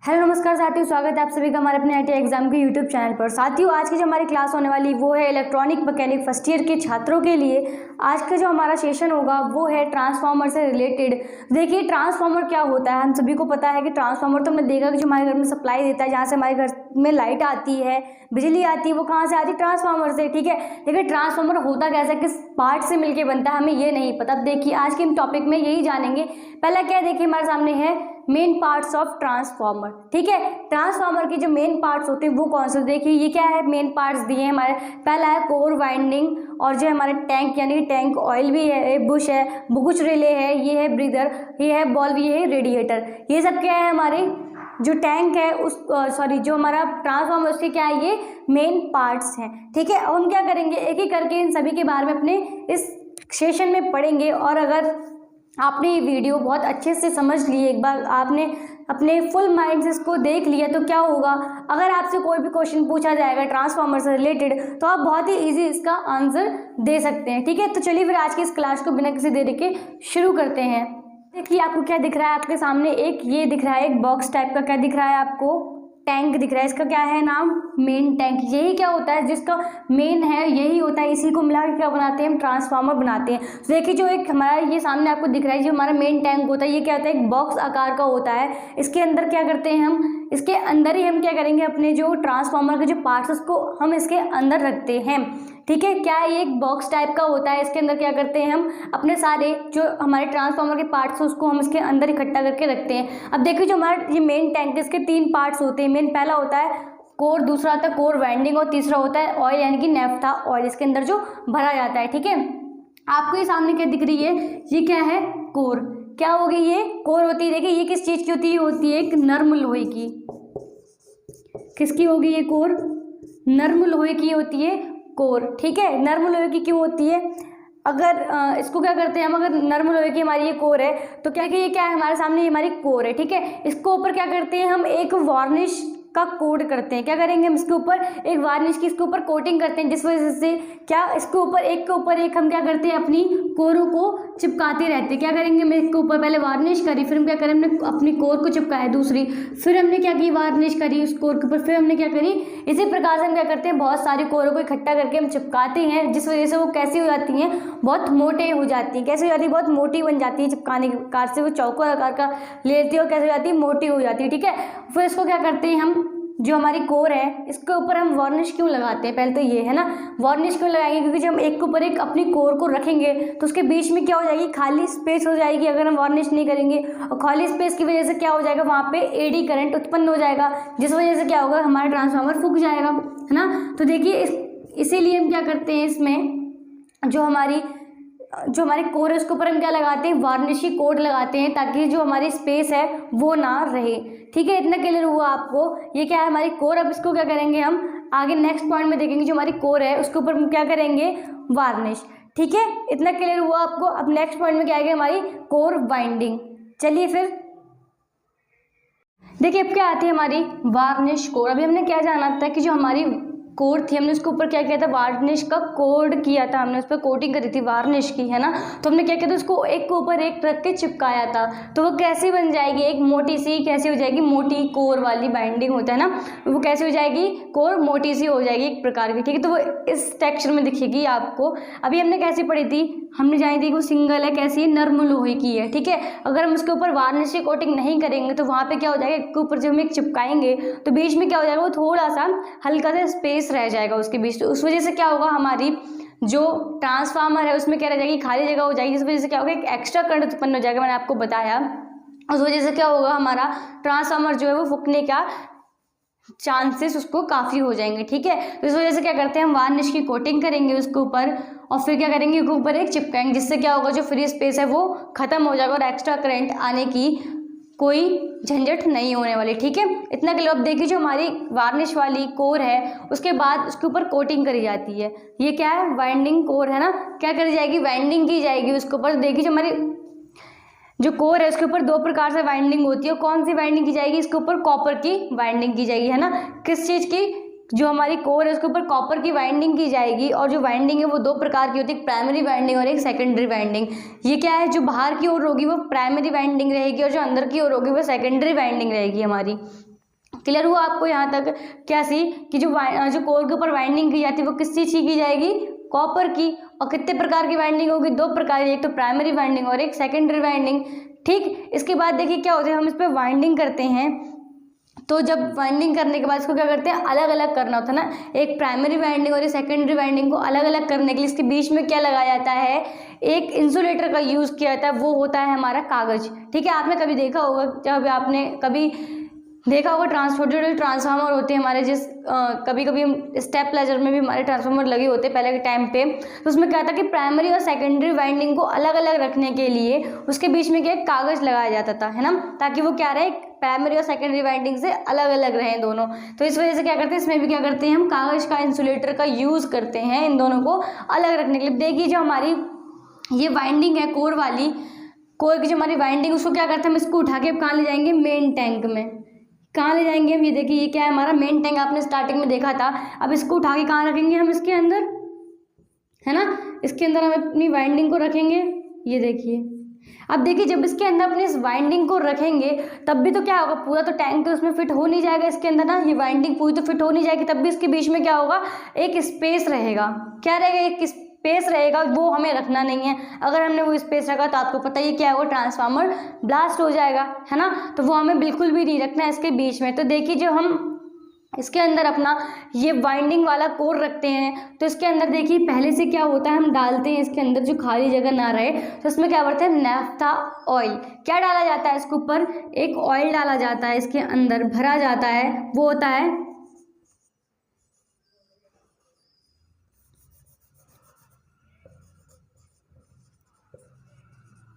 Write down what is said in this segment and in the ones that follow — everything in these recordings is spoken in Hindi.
हेलो नमस्कार साथियों, स्वागत है आप सभी का हमारे अपने आईटी एग्जाम के यूट्यूब चैनल पर। साथियों, आज की जो हमारी क्लास होने वाली वो है इलेक्ट्रॉनिक मैकेनिक फर्स्ट ईयर के छात्रों के लिए। आज का जो हमारा सेशन होगा वो है ट्रांसफार्मर से रिलेटेड। देखिए, ट्रांसफार्मर क्या होता है, हम सभी को पता है कि ट्रांसफार्मर तो हमने देखा कि जो हमारे घर में सप्लाई देता है, जहाँ से हमारे घर में लाइट आती है, बिजली आती है, वो कहाँ से आती है? ट्रांसफार्मर से। ठीक है, देखिए ट्रांसफार्मर होता कैसा, किस पार्ट से मिलकर बनता है, हमें ये नहीं पता। अब देखिए, आज के हम टॉपिक में यही जानेंगे। पहला क्या है, देखिए हमारे सामने है मेन पार्ट्स ऑफ ट्रांसफार्मर। ठीक है, ट्रांसफार्मर के जो मेन पार्ट्स होते हैं वो कौन से? देखिए ये क्या है, मेन पार्ट्स दिए हैं हमारे। पहला है कोर वाइंडिंग, और जो हमारे टैंक यानी कि टैंक ऑयल भी है, बुश है, कुछ रिले है, ये है ब्रीदर, ये है बॉल्व, ये है रेडिएटर। ये सब क्या है, हमारे जो टैंक है उस जो हमारा ट्रांसफार्मर उसके क्या है, ये मेन पार्ट्स हैं। ठीक है, अब हम क्या करेंगे, एक एक करके इन सभी के बारे में अपने इस सेशन में पढ़ेंगे। और अगर आपने ये वीडियो बहुत अच्छे से समझ ली, एक बार आपने अपने फुल माइंड से इसको देख लिया, तो क्या होगा, अगर आपसे कोई भी क्वेश्चन पूछा जाएगा ट्रांसफार्मर से रिलेटेड तो आप बहुत ही इजी इसका आंसर दे सकते हैं। ठीक है, तो चलिए फिर आज की इस क्लास को बिना किसी देरी के शुरू करते हैं। देखिए आपको क्या दिख रहा है, आपके सामने एक ये दिख रहा है, एक बॉक्स टाइप का क्या दिख रहा है आपको, टैंक दिख रहा है। इसका क्या है नाम, मेन टैंक। यही क्या होता है, जिसका मेन है यही होता है, इसी को मिला के क्या बनाते हैं हम, ट्रांसफार्मर बनाते हैं। तो देखिए जो एक हमारा ये सामने आपको दिख रहा है, जो हमारा मेन टैंक होता है, ये क्या होता है, एक बॉक्स आकार का होता है। इसके अंदर क्या करते हैं हम, इसके अंदर ही हम क्या करेंगे, अपने जो ट्रांसफार्मर के जो पार्ट्स उसको हम इसके अंदर रखते हैं। ठीक है, क्या है, ये एक बॉक्स टाइप का होता है। इसके अंदर क्या करते हैं हम, अपने सारे जो हमारे ट्रांसफार्मर के पार्ट्स हैं उसको हम इसके अंदर इकट्ठा करके रखते हैं। अब देखिए जो हमारा ये मेन टैंक है, इसके 3 पार्ट्स होते हैं। मेन पहला होता है कोर, दूसरा होता है कोर वाइंडिंग, और तीसरा होता है ऑयल यानी कि नेफ्था ऑयल, इसके अंदर जो भरा जाता है। ठीक है, आपको ये सामने क्या दिख रही है, ये क्या है, कोर। क्या होगी, ये कोर होती है। देखिए ये किस चीज़ की होती है, होती है एक नर्म लोहे की। किसकी होगी ये कोर, नर्म लोहे की होती है कोर। ठीक है, नर्म लोहे की क्यों होती है, अगर इसको क्या करते हैं हम, अगर नर्म लोहे की हमारी ये कोर है तो क्या कि ये क्या है, हमारे सामने ये हमारी कोर है। ठीक है, इसको ऊपर क्या करते हैं हम, एक वार्निश का कोट करते हैं। क्या करेंगे हम, इसके ऊपर एक वार्निश की इसके ऊपर कोटिंग करते हैं, जिस वजह से क्या, इसके ऊपर एक के ऊपर एक हम क्या करते हैं, अपनी कोरों को चिपकाते रहते हैं। क्या करेंगे, मैं इसके ऊपर पहले वार्निश करी, फिर हम क्या करें, हमने अपनी कोर को चिपकाया दूसरी, फिर हमने क्या की, वार्निश करी उस कोर के ऊपर, फिर हमने क्या करी, इसी प्रकार से हम क्या करते हैं, बहुत सारी कोरों को इकट्ठा करके हम चिपकाते हैं, जिस वजह से वो कैसी हो जाती हैं, बहुत मोटे हो जाती हैं। कैसे हो जाती है, बहुत मोटी बन जाती है, चिपकाने के प्रकार से वो चौकोर आकार का लेती है और कैसे हो जाती है, मोटी हो जाती है। ठीक है, फिर इसको क्या करते हैं हम, जो हमारी कोर है इसके ऊपर हम वार्निश क्यों लगाते हैं, पहले तो ये है ना, वार्निश क्यों लगाएंगे, क्योंकि जब हम एक के ऊपर एक अपनी कोर को रखेंगे तो उसके बीच में क्या हो जाएगी, खाली स्पेस हो जाएगी अगर हम वार्निश नहीं करेंगे। और खाली स्पेस की वजह से क्या हो जाएगा, वहाँ पे एडी करंट उत्पन्न हो जाएगा, जिस वजह से क्या होगा, हमारा ट्रांसफार्मर फूक जाएगा, है ना। तो देखिए इसीलिए हम क्या करते हैं, इसमें जो हमारी कोर है उसके ऊपर हम क्या लगाते हैं, वार्निश की कोट लगाते हैं, ताकि जो हमारी स्पेस है वो ना रहे। ठीक है, इतना क्लियर हुआ आपको, ये क्या है हमारी कोर। अब इसको क्या करेंगे हम आगे नेक्स्ट पॉइंट में देखेंगे, जो हमारी कोर है उसके ऊपर हम क्या करेंगे, वार्निश। ठीक है, इतना क्लियर हुआ आपको। अब नेक्स्ट पॉइंट में क्या आएगा, हमारी कोर वाइंडिंग। चलिए फिर देखिए अब क्या आती है हमारी वार्निश कोर। अभी हमने क्या जाना था कि जो हमारी कोर थी, हमने उसके ऊपर क्या किया था, वार्निश का कोड किया था, हमने उस पर कोटिंग करी थी वार्निश की, है ना। तो हमने क्या किया था, उसको एक के ऊपर एक रख के चिपकाया था, तो वो कैसी बन जाएगी, एक मोटी सी कैसी हो जाएगी, मोटी कोर वाली बाइंडिंग होता है ना, वो कैसी हो जाएगी, कोर मोटी सी हो जाएगी एक प्रकार की। ठीक है, तो वो इस टेक्सचर में दिखेगी आपको। अभी हमने कैसी पढ़ी थी, हमने जानी थी वो सिंगल है, कैसी है, नर्म लोहे की है। ठीक है, अगर हम उसके ऊपर वार्निश की कोटिंग नहीं करेंगे तो वहाँ पे क्या हो जाएगा, एक के ऊपर जब हम एक चिपकाएंगे तो बीच में क्या हो जाएगा, वो थोड़ा सा हल्का सा स्पेस रह जाएगा उसके बीच। तो उस वजह से क्या होगा, हमारी जो ट्रांसफार्मर है उसमें क्या रह जाएगी, खाली जगह हो जाएगी, जिस वजह से क्या होगा, एक एक्स्ट्रा करंट उत्पन्न हो जाएगा, मैंने आपको बताया। उस वजह से क्या होगा, हमारा ट्रांसफार्मर जो है वो फूकने का चांसेस उसको काफ़ी हो जाएंगे। ठीक है, तो इस वजह से क्या करते हैं, हम वार्निश की कोटिंग करेंगे उसके ऊपर, और फिर क्या करेंगे, उसके ऊपर एक चिपकाएंगे, जिससे क्या होगा, जो फ्री स्पेस है वो खत्म हो जाएगा और एक्स्ट्रा करंट आने की कोई झंझट नहीं होने वाली। ठीक है, इतना क्लियर। अब देखिए जो हमारी वार्निश वाली कोर है उसके बाद उसके ऊपर कोटिंग करी जाती है, ये क्या है, वाइंडिंग कोर है ना, क्या करी जाएगी, वाइंडिंग की जाएगी उसके ऊपर। देखिए जो हमारी जो कोर है उसके ऊपर 2 प्रकार से वाइंडिंग होती है, कौन सी वाइंडिंग की जाएगी, इसके ऊपर कॉपर की वाइंडिंग की जाएगी, है ना। किस चीज़ की, जो हमारी कोर है उसके ऊपर कॉपर की वाइंडिंग की जाएगी। और जो वाइंडिंग है वो 2 प्रकार की होती है, एक प्राइमरी वाइंडिंग और एक सेकेंडरी वाइंडिंग। ये क्या है, जो बाहर की ओर होगी वो प्राइमरी वाइंडिंग रहेगी और जो अंदर की ओर होगी वो सेकेंडरी वाइंडिंग रहेगी हमारी। क्लियर हुआ आपको यहाँ तक? कैसी कि जो कोर के ऊपर वाइंडिंग की जाती है वो किस चीज़ की जाएगी? कॉपर की। और कितने प्रकार की वाइंडिंग होगी? 2 प्रकार की, एक तो प्राइमरी वाइंडिंग और एक सेकेंडरी वाइंडिंग। ठीक, इसके बाद देखिए क्या होता है, हम इस पर वाइंडिंग करते हैं तो जब वाइंडिंग करने के बाद इसको क्या करते हैं, अलग अलग करना होता है ना, एक प्राइमरी वाइंडिंग और एक सेकेंडरी वाइंडिंग को अलग अलग करने के लिए इसके बीच में क्या लगाया जाता है, एक इंसुलेटर का यूज़ किया जाता है, वो होता है हमारा कागज। ठीक है, आपने कभी देखा होगा, जब आपने कभी देखा होगा ट्रांसफार्मर होते हैं हमारे, जिस कभी कभी हम स्टेबलाइजर में भी हमारे ट्रांसफार्मर लगे होते हैं पहले के टाइम पे, तो उसमें क्या था कि प्राइमरी और सेकेंडरी वाइंडिंग को अलग अलग रखने के लिए उसके बीच में क्या कागज लगाया जाता था, है ना, ताकि वो क्या रहे, प्राइमरी और सेकेंडरी वाइंडिंग से अलग अलग रहें दोनों। तो इस वजह से क्या करते हैं, इसमें भी क्या करते हैं, हम कागज का इंसुलेटर का यूज़ करते हैं इन दोनों को अलग रखने के लिए। देखिए जो हमारी ये वाइंडिंग है कोर की जो हमारी वाइंडिंग, उसको क्या करते हैं, हम इसको उठा के कहाँ ले जाएंगे, मेन टैंक में। कहाँ ले जाएंगे हम, ये देखिए ये क्या है हमारा मेन टैंक, आपने स्टार्टिंग में देखा था। अब इसको उठा के कहाँ रखेंगे हम, इसके अंदर, है ना, इसके अंदर हम अपनी वाइंडिंग को रखेंगे। ये देखिए, अब देखिए जब इसके अंदर अपनी इस वाइंडिंग को रखेंगे तब भी तो क्या होगा, पूरा तो टैंक तो उसमें फिट हो नहीं जाएगा इसके अंदर ना, ये वाइंडिंग पूरी तो फिट हो नहीं जाएगी, तब भी इसके बीच में क्या होगा, एक स्पेस रहेगा। क्या रहेगा, एक स्पेस रहेगा, वो हमें रखना नहीं है। अगर हमने वो स्पेस रखा तो आपको पता ही क्या होगा, ट्रांसफार्मर ब्लास्ट हो जाएगा, है ना, तो वो हमें बिल्कुल भी नहीं रखना है इसके बीच में। तो देखिए जो हम इसके अंदर अपना ये वाइंडिंग वाला कोर रखते हैं तो इसके अंदर देखिए पहले से क्या होता है, हम डालते हैं इसके अंदर, जो खाली जगह ना रहे तो इसमें क्या करते हैं, नैफ्था ऑयल। क्या डाला जाता है इसके ऊपर, एक ऑयल डाला जाता है, इसके अंदर भरा जाता है, वो होता है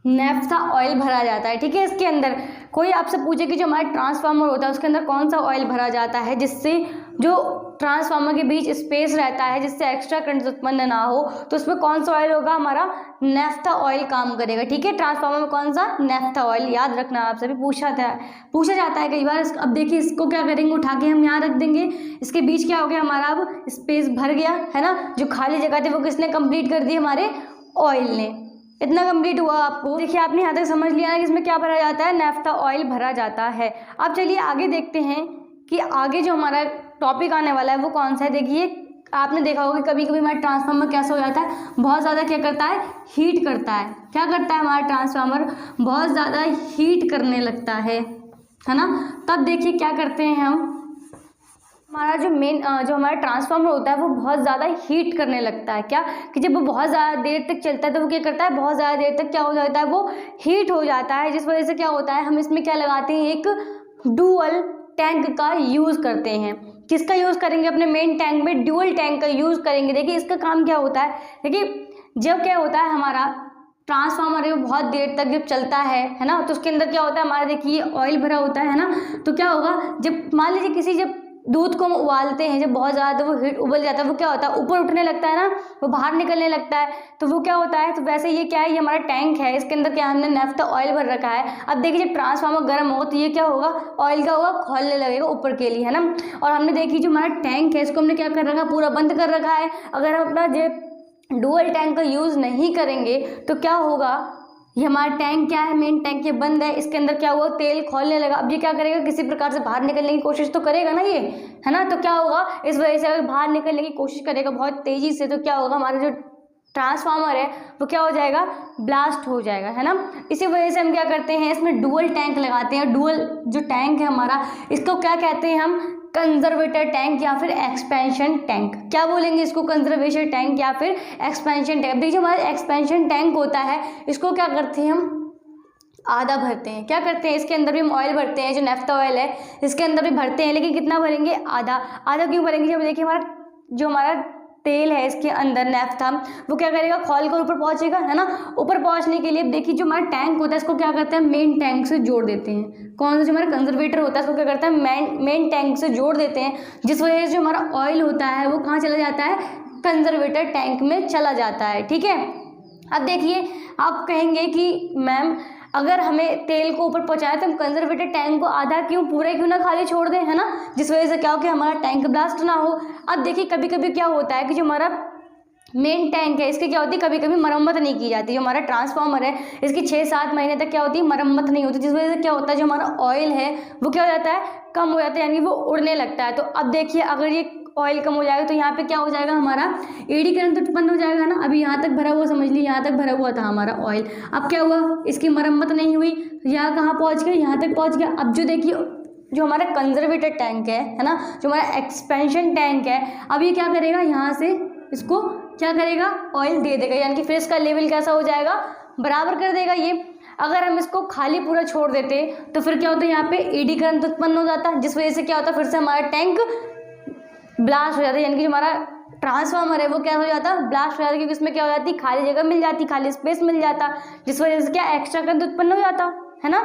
नैफ्था ऑयल भरा जाता है। ठीक है, इसके अंदर कोई आपसे पूछे कि जो हमारा ट्रांसफार्मर होता है उसके अंदर कौन सा ऑयल भरा जाता है, जिससे जो ट्रांसफार्मर के बीच स्पेस रहता है, जिससे एक्स्ट्रा करंट उत्पन्न ना हो, तो उसमें कौन सा ऑयल होगा, हमारा नैफ्था ऑयल काम करेगा। ठीक है, ट्रांसफार्मर में कौन सा, नैफ्था ऑयल, याद रखना, आपसे भी पूछा जाता है कई बार। अब देखिए इसको क्या करेंगे, उठा के हम यहाँ रख देंगे, इसके बीच क्या हो गया हमारा, अब स्पेस भर गया, है ना, जो खाली जगह थी वो किसने कंप्लीट कर दी, हमारे ऑयल ने। इतना कंप्लीट हुआ आपको, देखिए आपने यहाँ तक समझ लिया है कि इसमें क्या भरा जाता है, नैफ्था ऑयल भरा जाता है। अब चलिए आगे देखते हैं कि आगे जो हमारा टॉपिक आने वाला है वो कौन सा है। देखिए आपने देखा होगा कि कभी कभी हमारा ट्रांसफार्मर कैसा हो जाता है, बहुत ज़्यादा क्या करता है, हीट करता है। क्या करता है हमारा ट्रांसफार्मर, बहुत ज़्यादा हीट करने लगता है ना। तब देखिए क्या करते हैं हम, हमारा जो हमारा ट्रांसफार्मर होता है वो बहुत ज़्यादा हीट करने लगता है। क्या कि जब वो बहुत ज़्यादा देर तक चलता है तो वो क्या करता है, बहुत ज़्यादा देर तक क्या हो जाता है, वो हीट हो जाता है, जिस वजह से क्या होता है, हम इसमें क्या लगाते हैं, एक डुअल टैंक का यूज़ करते हैं। किसका यूज़ करेंगे, अपने मेन टैंक में डुअल टैंक का यूज़ करेंगे। देखिए इसका काम क्या होता है, देखिए जब क्या होता है हमारा ट्रांसफार्मर है बहुत देर तक जब चलता है ना, तो उसके अंदर क्या होता है, हमारा देखिए ऑयल भरा होता है ना, तो क्या होगा, जब मान लीजिए किसी जब दूध को हम उबालते हैं, जब बहुत ज़्यादा वो हीट उबल जाता है, वो क्या होता है, ऊपर उठने लगता है ना, वो बाहर निकलने लगता है, तो वो क्या होता है, तो वैसे ये क्या है, ये हमारा टैंक है, इसके अंदर क्या हमने नैफ्था ऑयल भर रखा है। अब देखिए जब ट्रांसफार्मर गर्म हो तो ये क्या होगा, ऑयल का होगा, खोलने लगेगा ऊपर के लिए, है ना। और हमने देखिए जो हमारा टैंक है इसको हमने क्या कर रखा है, पूरा बंद कर रखा है। अगर हम अपना जो डुअल टैंक का यूज़ नहीं करेंगे तो क्या होगा, ये हमारा टैंक क्या है, मेन टैंक ये बंद है, इसके अंदर क्या हुआ, तेल खोलने लगा। अब ये क्या करेगा, किसी प्रकार से बाहर निकलने की कोशिश तो करेगा ना ये, है ना, तो क्या होगा, इस वजह से अगर बाहर निकलने की कोशिश करेगा बहुत तेज़ी से, तो क्या होगा, हमारा जो ट्रांसफार्मर है वो क्या हो जाएगा, ब्लास्ट हो जाएगा, है ना। इसी वजह से हम क्या करते हैं, इसमें डुअल टैंक लगाते हैं। डुअल जो टैंक है हमारा, इसको क्या कहते हैं हम, कंजर्वेटर टैंक या फिर एक्सपेंशन टैंक। क्या बोलेंगे इसको, कंजर्वेशन टैंक या फिर एक्सपेंशन टैंक। देखिए हमारा एक्सपेंशन टैंक होता है, इसको क्या करते हैं हम, आधा भरते हैं। क्या करते हैं, इसके अंदर भी हम ऑयल भरते हैं, जो नैफ्था ऑयल है इसके अंदर भी भरते हैं, लेकिन कितना भरेंगे, आधा। आधा क्यों भरेंगे, जब देखिए हमारा तेल है इसके अंदर नैफ्था, वो क्या करेगा, खोल कर ऊपर पहुंचेगा, है ना। ऊपर पहुंचने के लिए देखिए जो हमारा टैंक होता है इसको क्या करते हैं, मेन टैंक से जोड़ देते हैं। कौन सा, जो हमारा कंजर्वेटर होता है इसको क्या करता है, मेन टैंक से जोड़ देते हैं, जिस वजह से जो हमारा ऑयल होता है वो कहाँ चला जाता है, कंजर्वेटर टैंक में चला जाता है। ठीक है, अब देखिए आप कहेंगे कि मैम अगर हमें तेल को ऊपर पहुंचाए तो हम कंजर्वेटर टैंक को आधा क्यों, पूरा क्यों ना खाली छोड़ दें, है ना, जिस वजह से क्या हो कि हमारा टैंक ब्लास्ट ना हो। अब देखिए कभी कभी क्या होता है कि जो हमारा मेन टैंक है, इसकी क्या होती है, कभी कभी मरम्मत नहीं की जाती। जो हमारा ट्रांसफार्मर है इसकी 6-7 महीने तक क्या होती है, मरम्मत नहीं होती, जिस वजह से क्या होता है जो हमारा ऑयल है वो क्या हो जाता है, कम हो जाता है, यानी वो उड़ने लगता है। तो अब देखिए अगर ये ऑयल कम हो जाएगा तो यहाँ पे क्या हो जाएगा, हमारा एडी करंट उत्पन्न हो जाएगा ना। अभी यहाँ तक भरा हुआ, समझ लीजिए यहाँ तक भरा हुआ था हमारा ऑयल, अब क्या हुआ, इसकी मरम्मत नहीं हुई, यहाँ कहाँ पहुँच गया, यहाँ तक पहुँच गया। अब जो देखिए जो हमारा कंजर्वेटर टैंक है ना, जो हमारा एक्सपेंशन टैंक है, अब ये क्या करेगा, यहाँ से इसको क्या करेगा, ऑयल दे देगा, यानी कि फिर इसका लेवल कैसा हो जाएगा, बराबर कर देगा ये। अगर हम इसको खाली पूरा छोड़ देते तो फिर क्या होता है, यहाँ पे एडी करंट उत्पन्न हो जाता है, जिस वजह से क्या होता है, फिर से हमारा टैंक ब्लास्ट हो जाता है, यानी कि जो हमारा ट्रांसफार्मर है वो क्या हो जाता है, ब्लास्ट हो जाता है, क्योंकि इसमें क्या हो जाती, खाली जगह मिल जाती, खाली स्पेस मिल जाता, जिस वजह से क्या एक्स्ट्रा करंट उत्पन्न हो जाता है ना।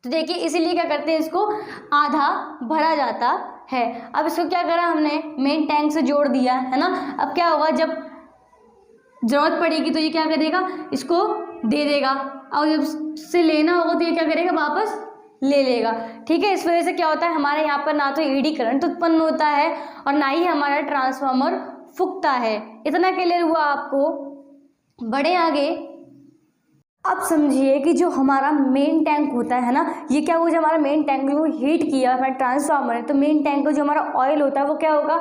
तो देखिए इसीलिए क्या करते हैं, इसको आधा भरा जाता है। अब इसको क्या करा हमने, मेन टैंक से जोड़ दिया है ना। अब क्या होगा, जब जरूरत पड़ेगी तो ये क्या करेगा, इसको दे देगा, और जब से लेना होगा तो ये क्या करेगा, वापस ले लेगा। ठीक है, इस वजह से क्या होता है, हमारे यहाँ पर ना तो एडी करंट उत्पन्न होता है और ना ही हमारा ट्रांसफार्मर फूकता है। इतना क्लियर हुआ आपको, बढ़े आगे। अब समझिए कि जो हमारा मेन टैंक होता है ना, ये क्या हुआ, जो हमारा मेन टैंक को हीट किया हमारा ट्रांसफार्मर है, तो मेन टैंक का जो हमारा ऑयल होता है वो क्या होगा,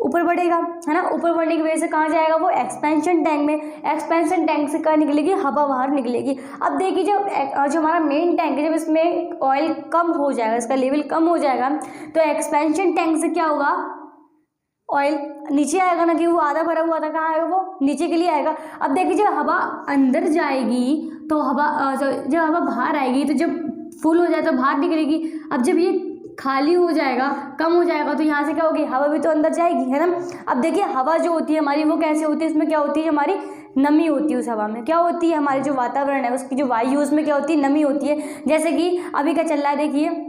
ऊपर बढ़ेगा, है ना। ऊपर बढ़ने की वजह से कहाँ जाएगा, वो एक्सपेंशन टैंक में, एक्सपेंशन टैंक से कहाँ निकलेगी, हवा बाहर निकलेगी। अब देखिए जब जो हमारा मेन टैंक है, जब इसमें ऑयल कम हो जाएगा, इसका लेवल कम हो जाएगा, तो एक्सपेंशन टैंक से क्या होगा, ऑयल नीचे आएगा ना, कि वो आधा भरा हुआ था, कहाँ आएगा, वो नीचे के लिए आएगा। अब देखिए जब हवा अंदर जाएगी तो हवा जब हवा बाहर आएगी तो जब फुल हो जाए तो बाहर निकलेगी। अब जब ये खाली हो जाएगा, कम हो जाएगा, तो यहाँ से क्या होगी, हवा भी तो अंदर जाएगी, है ना। अब देखिए हवा जो होती है हमारी वो कैसे होती है, इसमें क्या होती है, हमारी नमी होती है। उस हवा में क्या होती है, हमारी जो वातावरण है उसकी जो वायु, उसमें क्या होती है, नमी होती है। जैसे कि अभी क्या चल रहा है, देखिए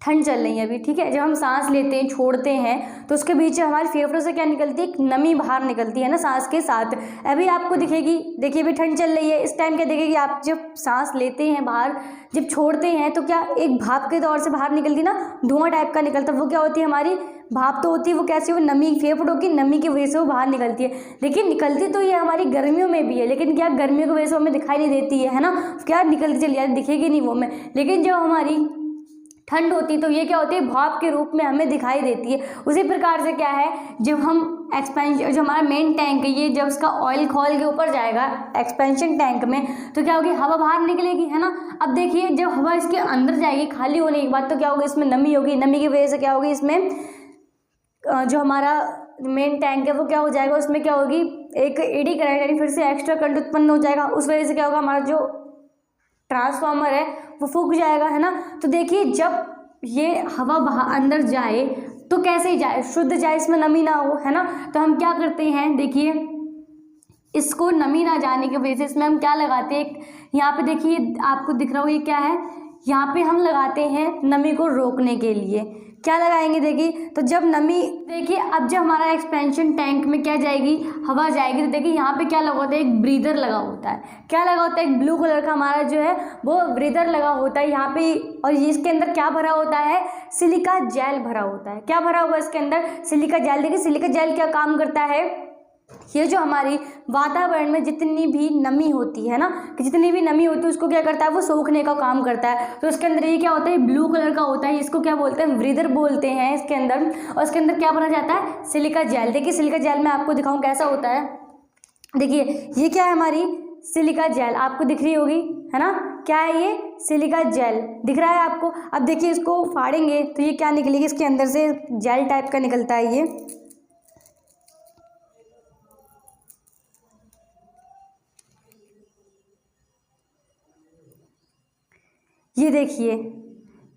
ठंड चल रही है अभी, ठीक है। जब हम सांस लेते हैं, छोड़ते हैं, तो उसके बीच हमारे फेफड़ों से क्या निकलती है, एक नमी बाहर निकलती है ना सांस के साथ। अभी आपको दिखेगी, देखिए अभी ठंड चल रही है, इस टाइम क्या दिखेगी, आप जब सांस लेते हैं बाहर, जब छोड़ते हैं तो क्या एक भाप के तौर से बाहर निकलती ना, धुआं टाइप का निकलता, वो क्या होती है, हमारी भाप तो होती है, वो कैसी, वो नमी, फेफड़ों की नमी की वजह से वो बाहर निकलती है। लेकिन निकलती तो ये हमारी गर्मियों में भी है, लेकिन क्या गर्मियों की वजह से हमें दिखाई नहीं देती है ना, क्या निकलती चली जाती, दिखेगी नहीं वो में। लेकिन जब हमारी ठंड होती तो ये क्या होती है, भाप के रूप में हमें दिखाई देती है। उसी प्रकार से क्या है, जब हम एक्सपेंशन, जो हमारा मेन टैंक है, ये जब इसका ऑयल खोल के ऊपर जाएगा एक्सपेंशन टैंक में, तो क्या होगी, हवा बाहर निकलेगी, है ना। अब देखिए जब हवा इसके अंदर जाएगी खाली होने के बाद, तो क्या होगी, इसमें नमी होगी, नमी की वजह से क्या होगी, इसमें जो हमारा मेन टैंक है वो क्या हो जाएगा, उसमें क्या होगी, एक एडी करंट, यानी फिर से एक्स्ट्रा करंट उत्पन्न हो जाएगा। उस वजह से क्या होगा, हमारा जो ट्रांसफार्मर है वो फूक जाएगा, है ना। तो देखिए जब ये हवा बाहर अंदर जाए तो कैसे ही जाए, शुद्ध जाए, इसमें नमी ना हो, है ना। तो हम क्या करते हैं, देखिए इसको नमी ना जाने की वजह से इसमें हम क्या लगाते हैं, यहाँ पे देखिए आपको दिख रहा हो ये क्या है, यहाँ पे हम लगाते हैं नमी को रोकने के लिए। क्या लगाएंगे, देखिए तो जब नमी, देखिए अब जब हमारा एक्सपेंशन टैंक में क्या जाएगी, हवा जाएगी, तो देखिए यहाँ पे क्या लगा होता है, एक ब्रीदर लगा होता है। क्या लगा होता है, एक ब्लू कलर का हमारा जो है वो ब्रीदर लगा होता है यहाँ पे। और ये इसके अंदर क्या भरा होता है, सिलिका जेल भरा होता है। क्या भरा हुआ है इसके अंदर, सिलिका जेल। देखिए सिलिका जेल क्या काम करता है, ये जो हमारी वातावरण में जितनी भी नमी होती है ना, कि जितनी भी नमी होती है उसको क्या करता है, वो सोखने का काम करता है। तो इसके अंदर ये क्या होता है, ब्लू कलर का होता है, इसको क्या बोलते हैं, ब्रीदर बोलते हैं इसके अंदर। और इसके अंदर क्या भरा जाता है, सिलिका जेल। देखिए सिलिका जेल में आपको दिखाऊं कैसा होता है। देखिए ये क्या है, हमारी सिलिका जेल आपको दिख रही होगी, है ना। क्या है ये, सिलिका जेल दिख रहा है आपको। अब देखिए इसको फाड़ेंगे तो ये क्या निकलेगी, इसके अंदर से जेल टाइप का निकलता है ये देखिए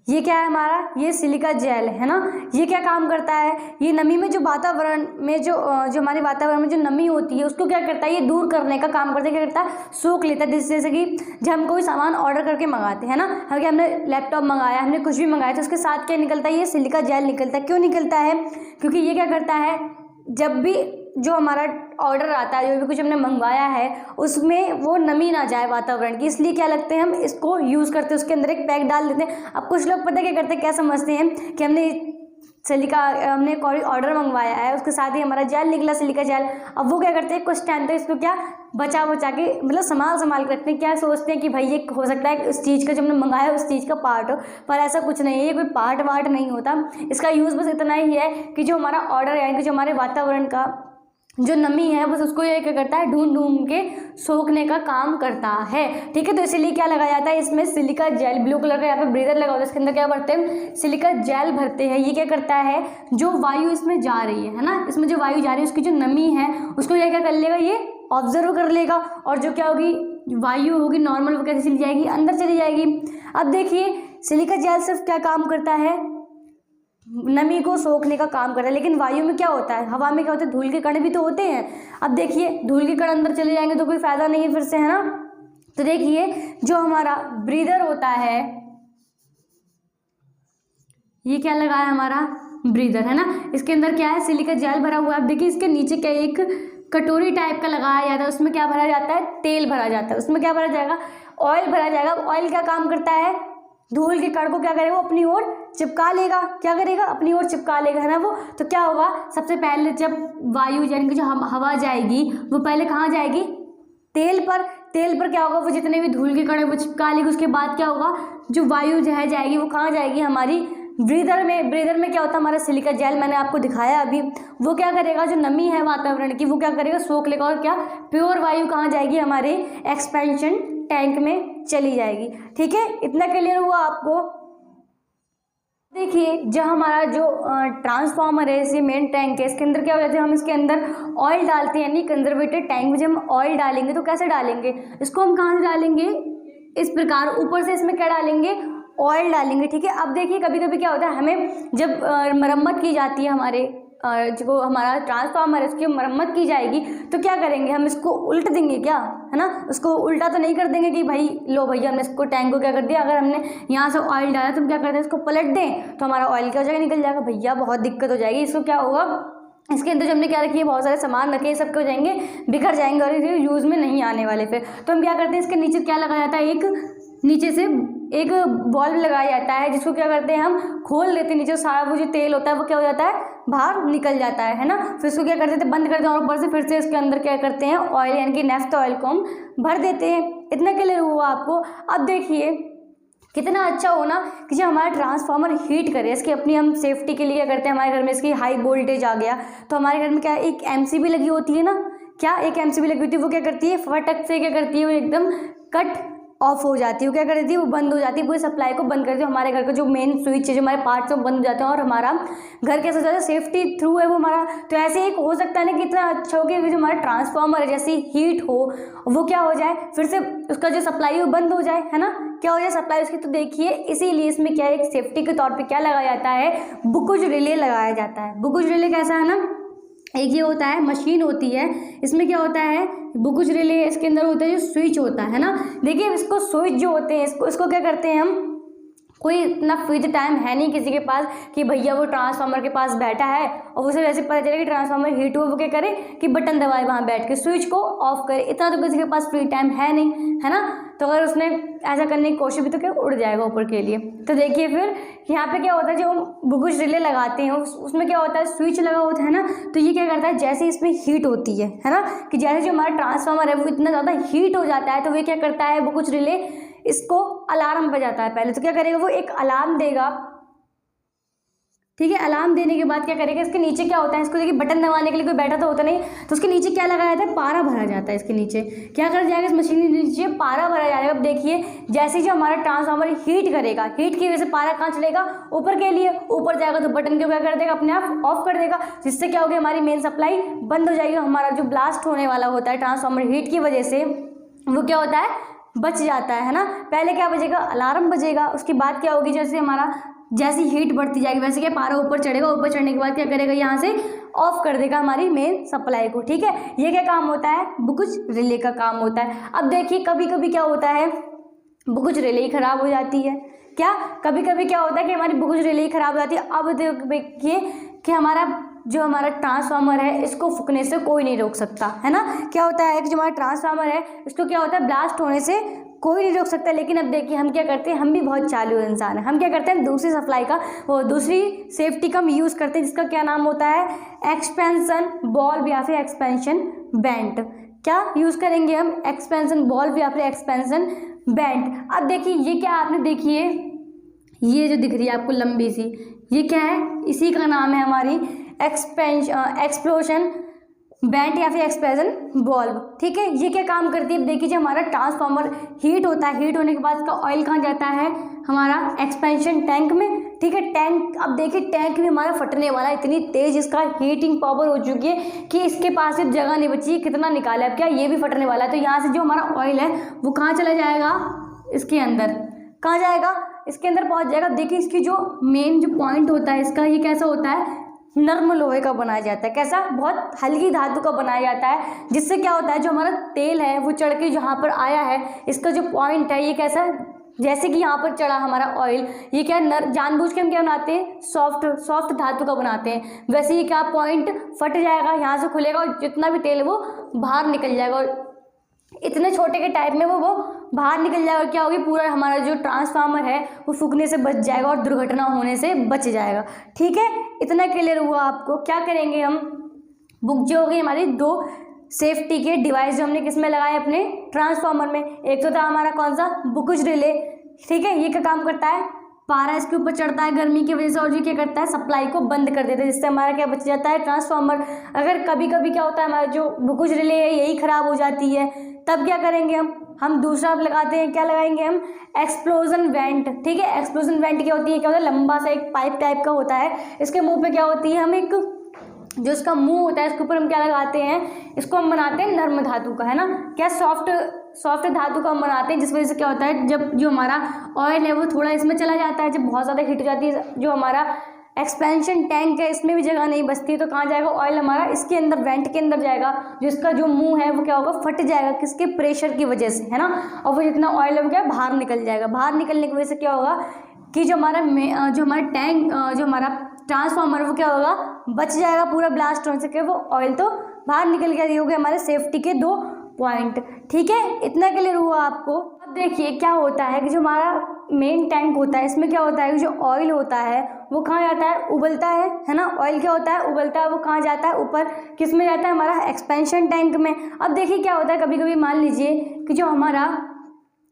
ये क्या है हमारा, ये सिलिका जेल है ना। ये क्या काम करता है, ये नमी में जो वातावरण में जो हमारे वातावरण में जो नमी होती है उसको क्या करता है, ये दूर करने का काम करता है। क्या करता है, सोख लेता है। जैसे कि जब हम कोई सामान ऑर्डर करके मंगाते हैं ना, हमने लैपटॉप मंगाया, हमने कुछ भी मंगाया, तो उसके साथ क्या निकलता है, ये सिलिका जेल निकलता है। क्यों निकलता है, क्योंकि ये क्या करता है, जब भी जो हमारा ऑर्डर आता है, जो भी कुछ हमने मंगवाया है, उसमें वो नमी ना जाए वातावरण की, इसलिए क्या लगते हैं, हम इसको यूज़ करते हैं, उसके अंदर एक पैक डाल देते हैं। अब कुछ लोग पता क्या करते हैं, क्या समझते हैं कि हमने सिलिका हमने कोई ऑर्डर मंगवाया है, उसके साथ ही हमारा जेल निकला सिलिका जेल। अब वो क्या करते हैं कुछ टाइम तक इसको क्या बचा के मतलब संभाल के रखते हैं। क्या सोचते हैं कि भाई ये हो सकता है उस चीज़ का जो हमने मंगाया उस चीज़ का पार्ट हो, पर ऐसा कुछ नहीं है, ये कोई पार्ट वार्ट नहीं होता। इसका यूज़ बस इतना ही है कि जो हमारा ऑर्डर यानी कि जो हमारे वातावरण का जो नमी है बस उसको ये क्या करता है ढूंढ के सोखने का काम करता है। ठीक है, तो इसीलिए क्या लगाया जाता है इसमें सिलिका जेल, ब्लू कलर का यहाँ पे ब्रीदर लगा होता है, इसके अंदर क्या भरते हैं सिलिका जेल भरते हैं। ये क्या करता है जो वायु इसमें जा रही है ना, इसमें जो वायु जा रही है उसकी जो नमी है उसको ये क्या कर लेगा, ये ऑब्जर्व कर लेगा, और जो क्या होगी वायु होगी नॉर्मल वो कैसे चली जाएगी, अंदर चली जाएगी। अब देखिए सिलिका जेल सिर्फ क्या काम करता है, नमी को सोखने का काम कर रहा है। लेकिन वायु में क्या होता है, हवा में क्या होता है, धूल के कण भी तो होते हैं। अब देखिए धूल के कण अंदर चले जाएंगे तो कोई फायदा नहीं है फिर से, है ना। तो देखिए जो हमारा ब्रीदर होता है, ये क्या लगा है हमारा ब्रीदर, है ना। इसके अंदर क्या है सिलिका जेल भरा हुआ है। अब देखिए इसके नीचे क्या एक कटोरी टाइप का लगाया जाता है, उसमें क्या भरा जाता है, तेल भरा जाता है। उसमें क्या भरा जाएगा, ऑयल भरा जाएगा। ऑयल क्या काम करता है, धूल के कण को क्या करेगा, वो अपनी ओर चिपका लेगा। क्या करेगा, अपनी ओर चिपका लेगा, है ना वो। तो क्या होगा, सबसे पहले जब वायु यानी कि जो हवा जाएगी वो पहले कहाँ जाएगी, तेल पर। तेल पर क्या होगा, वो जितने भी धूल के कण है वो चिपका लेगी। उसके बाद क्या होगा, जो वायु जो है जाएगी वो कहाँ जाएगी, हमारी ब्रीदर में। ब्रीदर में क्या होता है, हमारा सिलिका जेल मैंने आपको दिखाया अभी, वो क्या करेगा, जो नमी है वातावरण की वो क्या करेगा, सोख लेगा। और क्या प्योर वायु कहाँ जाएगी, हमारे एक्सपेंशन टैंक में चली जाएगी। ठीक है, इतना क्लियर हुआ आपको। देखिए जो हमारा जो ट्रांसफार्मर है, इसे मेन टैंक है, इसके अंदर क्या हो जाता है, हम इसके अंदर ऑयल डालते हैं। यानी कंजर्वेटेड टैंक में जब हम ऑयल डालेंगे तो कैसे डालेंगे, इसको हम कहाँ से डालेंगे, इस प्रकार ऊपर से इसमें क्या डालेंगे, ऑयल डालेंगे। ठीक है, अब देखिए कभी कभी क्या होता है, हमें जब मरम्मत की जाती है, हमारे जो हमारा ट्रांसफार्मर है उसकी मरम्मत की जाएगी तो क्या करेंगे, हम इसको उल्ट देंगे क्या, है ना। उसको उल्टा तो नहीं कर देंगे कि भाई लो भैया हमने इसको टैंक को क्या कर दिया, अगर हमने यहाँ से ऑयल डाला तो हम क्या करते हैं इसको पलट दें तो हमारा ऑयल क्या हो जाएगा, निकल जाएगा। भैया बहुत दिक्कत हो जाएगी। इसको क्या होगा, इसके अंदर जो हमने क्या रखी है, बहुत सारे सामान रखे हैं, सब क्या हो जाएंगे, बिखर जाएंगे और ये यूज़ में नहीं आने वाले। फिर तो हम क्या करते हैं, इसके नीचे क्या लगाया जाता है, एक नीचे से एक बॉल्ब लगाया जाता है जिसको क्या करते हैं, हम खोल देते हैं। नीचे सारा वो जो तेल होता है वो क्या हो जाता है, बाहर निकल जाता है ना। फिर इसको क्या करते थे, बंद करते हैं और ऊपर से फिर से इसके अंदर क्या करते हैं, ऑयल यानी कि नेफ्था ऑयल को हम भर देते हैं। इतना क्लियर हुआ आपको। अब देखिए कितना अच्छा हो ना कि जब हमारा ट्रांसफार्मर हीट करे, इसकी अपनी हम सेफ्टी के लिए क्या करते हैं, हमारे घर में इसकी हाई वोल्टेज आ गया तो हमारे घर में क्या एक एमसीबी लगी होती है ना, क्या एक एमसीबी लगी होती है, वो क्या करती है, फटक से क्या करती है, वो एकदम कट ऑफ हो जाती है। वो क्या कर देती है, वो बंद हो जाती है, पूरी सप्लाई को बंद कर देती है। हमारे घर का जो मेन स्विच है, जो हमारे पार्ट्स हैं वो बंद हो जाते हैं और हमारा घर कैसा हो जाता है, सेफ्टी थ्रू है वो हमारा। तो ऐसे एक हो सकता है ना कि इतना अच्छा हो कि जो हमारा ट्रांसफार्मर है जैसे हीट हो वो क्या हो जाए, फिर से उसका जो सप्लाई है वो बंद हो जाए, है ना, क्या हो जाए सप्लाई उसकी। तो देखिए इसीलिए इसमें क्या एक सेफ्टी के तौर पर क्या लगाया जाता है, बुकुज रिले लगाया जाता है। बुकुज रिले कैसा है ना, एक ये होता है मशीन होती है, इसमें क्या होता है बुकुज रिले, इसके अंदर होता है जो स्विच होता है ना। देखिए इसको स्विच जो होते हैं इसको क्या करते हैं हम, कोई इतना फ्री टाइम है नहीं किसी के पास कि भैया वो ट्रांसफार्मर के पास बैठा है और उसे वैसे पता चले कि ट्रांसफार्मर हीट हुआ, वो क्या करे कि बटन दबाए वहाँ बैठ के स्विच को ऑफ करे। इतना तो किसी के पास फ्री टाइम है नहीं, है ना। तो अगर उसने ऐसा करने की कोशिश भी तो क्या उड़ जाएगा ऊपर के लिए। तो देखिए फिर यहाँ पे क्या होता है, जो हम बुकुज रिले लगाते हैं उसमें क्या होता है, स्विच लगा होता है ना। तो ये क्या करता है, जैसे इसमें हीट होती है ना, कि जैसे जो हमारा ट्रांसफार्मर है वो इतना ज़्यादा हीट हो जाता है तो वो क्या करता है, बुकुज रिले इसको अलार्म बजाता है पहले। तो क्या करेगा, वो एक अलार्म देगा। ठीक है, अलार्म देने के बाद क्या करेगा, इसके नीचे क्या होता है, इसको देखिए बटन दबाने के लिए कोई बैठा तो होता नहीं, तो उसके नीचे क्या लगाया जाता है, पारा भरा जाता है। इसके नीचे क्या कर जाएगा, इस मशीन के नीचे पारा भरा जाएगा। अब देखिए जैसे जो हमारा ट्रांसफार्मर हीट करेगा, हीट की वजह से पारा कहाँ चलेगा, ऊपर के लिए, ऊपर जाएगा तो बटन को क्या कर देगा, अपने आप ऑफ कर देगा, जिससे क्या होगा, हमारी मेन सप्लाई बंद हो जाएगी। हमारा जो ब्लास्ट होने वाला होता है ट्रांसफार्मर हीट की वजह से वो क्या होता है, बच जाता है ना। पहले क्या बजेगा, अलार्म बजेगा। उसके बाद क्या होगी, जैसे हमारा जैसी हीट बढ़ती जाएगी वैसे क्या पारा ऊपर चढ़ेगा, ऊपर चढ़ने के बाद क्या करेगा, यहाँ से ऑफ कर देगा हमारी मेन सप्लाई को। ठीक है, ये क्या काम होता है, बुकुज रिले का काम होता है। अब देखिए कभी कभी क्या होता है, बुकुज रिले ही खराब हो जाती है। क्या कभी कभी क्या होता है कि हमारी बुकुज रिले ही खराब हो जाती है। अब देखिए कि हमारा ट्रांसफार्मर है इसको फूकने से कोई नहीं रोक सकता, है ना। क्या होता है कि जो हमारा ट्रांसफार्मर है इसको क्या होता है, ब्लास्ट होने से कोई नहीं रोक सकता। लेकिन अब देखिए हम क्या करते हैं, हम भी बहुत चालू इंसान हैं। हम क्या करते हैं, दूसरी सप्लाई का वो दूसरी सेफ्टी का हम यूज़ करते हैं, जिसका क्या नाम होता है, एक्सपेंशन बॉल्व या फिर एक्सपेंशन बेंट। क्या यूज़ करेंगे हम, एक्सपेंशन बॉल्व या फिर एक्सपेंशन बेंट। अब देखिए ये क्या आपने देखिए, ये जो दिख रही है आपको लंबी सी, ये क्या है, इसी का नाम है हमारी एक्सप्लोशन बेंट या फिर एक्सपेंशन बॉल्व। ठीक है, ये क्या काम करती है, देखिए जो हमारा ट्रांसफार्मर हीट होता है, हीट होने के बाद इसका ऑयल कहाँ जाता है, हमारा एक्सपेंशन टैंक में। ठीक है, टैंक, अब देखिए टैंक भी हमारा फटने वाला है, इतनी तेज इसका हीटिंग पावर हो चुकी है कि इसके पास सिर्फ जगह नहीं बची, कितना निकाला, अब क्या ये भी फटने वाला है। तो यहाँ से जो हमारा ऑयल है वो कहाँ चला जाएगा, इसके अंदर, कहाँ जाएगा, इसके अंदर पहुँच जाएगा। देखिए इसकी जो मेन जो पॉइंट होता है इसका, ये कैसा होता है, नर्म लोहे का बनाया जाता है। कैसा, बहुत हल्की धातु का बनाया जाता है, जिससे क्या होता है, जो हमारा तेल है वो चढ़ के जहाँ पर आया है, इसका जो पॉइंट है ये कैसा, जैसे कि यहाँ पर चढ़ा हमारा ऑयल, ये क्या जानबूझ के हम क्या बनाते हैं, सॉफ्ट धातु का बनाते हैं। वैसे ही क्या पॉइंट फट जाएगा, यहाँ से खुलेगा और जितना भी तेल है वो बाहर निकल जाएगा, और इतने छोटे के टाइप में वो बाहर निकल जाएगा। और क्या होगी, पूरा हमारा जो ट्रांसफार्मर है वो फूकने से बच जाएगा और दुर्घटना होने से बच जाएगा। ठीक है, इतना क्लियर हुआ आपको। क्या करेंगे हम, बुक जो हो गई हमारी दो सेफ्टी के डिवाइस जो हमने किस में लगाए, अपने ट्रांसफार्मर में। एक तो था हमारा कौन सा, बुकुज रिले। ठीक है, ये क्या काम करता है, पारा इसके ऊपर चढ़ता है गर्मी की वजह से, और ये क्या करता है, सप्लाई को बंद कर देता है, जिससे हमारा क्या बच जाता है, ट्रांसफार्मर। अगर कभी कभी क्या होता है, हमारा जो बुकुज रिले है यही खराब हो जाती है, तब क्या करेंगे हम दूसरा लगाते हैं। क्या लगाएंगे हम, एक्सप्लोजन वेंट। ठीक है, एक्सप्लोजन वेंट क्या होती है, क्या होता है, लंबा सा एक पाइप टाइप का होता है, इसके मुंह पे क्या होती है, हम एक जो इसका मुंह होता है इसके ऊपर हम क्या लगाते हैं, इसको हम बनाते हैं नर्म धातु का, है ना, क्या सॉफ्ट धातु का हम बनाते हैं, जिस वजह से क्या होता है, जब जो हमारा ऑयल है वो थोड़ा इसमें चला जाता है, जब बहुत ज़्यादा हीट हो जाती है, जो हमारा एक्सपेंशन टैंक है इसमें भी जगह नहीं बचती, तो कहाँ जाएगा ऑयल हमारा, इसके अंदर वेंट के अंदर जाएगा, जो इसका जो मुंह है वो क्या होगा, फट जाएगा, किसके, प्रेशर की वजह से, है ना, और वो जितना ऑयल है वो क्या बाहर निकल जाएगा। बाहर निकलने की वजह से क्या होगा कि जो हमारा टैंक, जो हमारा ट्रांसफार्मर वो क्या होगा, बच जाएगा पूरा ब्लास्ट होने से, क्या वो ऑयल तो बाहर निकल गया। ये हो गए हमारे सेफ्टी के दो पॉइंट। ठीक है, इतना क्लियर हुआ आपको। अब देखिए क्या होता है कि जो हमारा मेन टैंक होता है, इसमें क्या होता है कि जो ऑयल होता है वो कहाँ जाता है, उबलता है ना, ऑयल क्या होता है, उबलता है, वो कहाँ जाता है, ऊपर, किस में जाता है, हमारा एक्सपेंशन टैंक में। अब देखिए क्या होता है, कभी कभी मान लीजिए कि जो हमारा,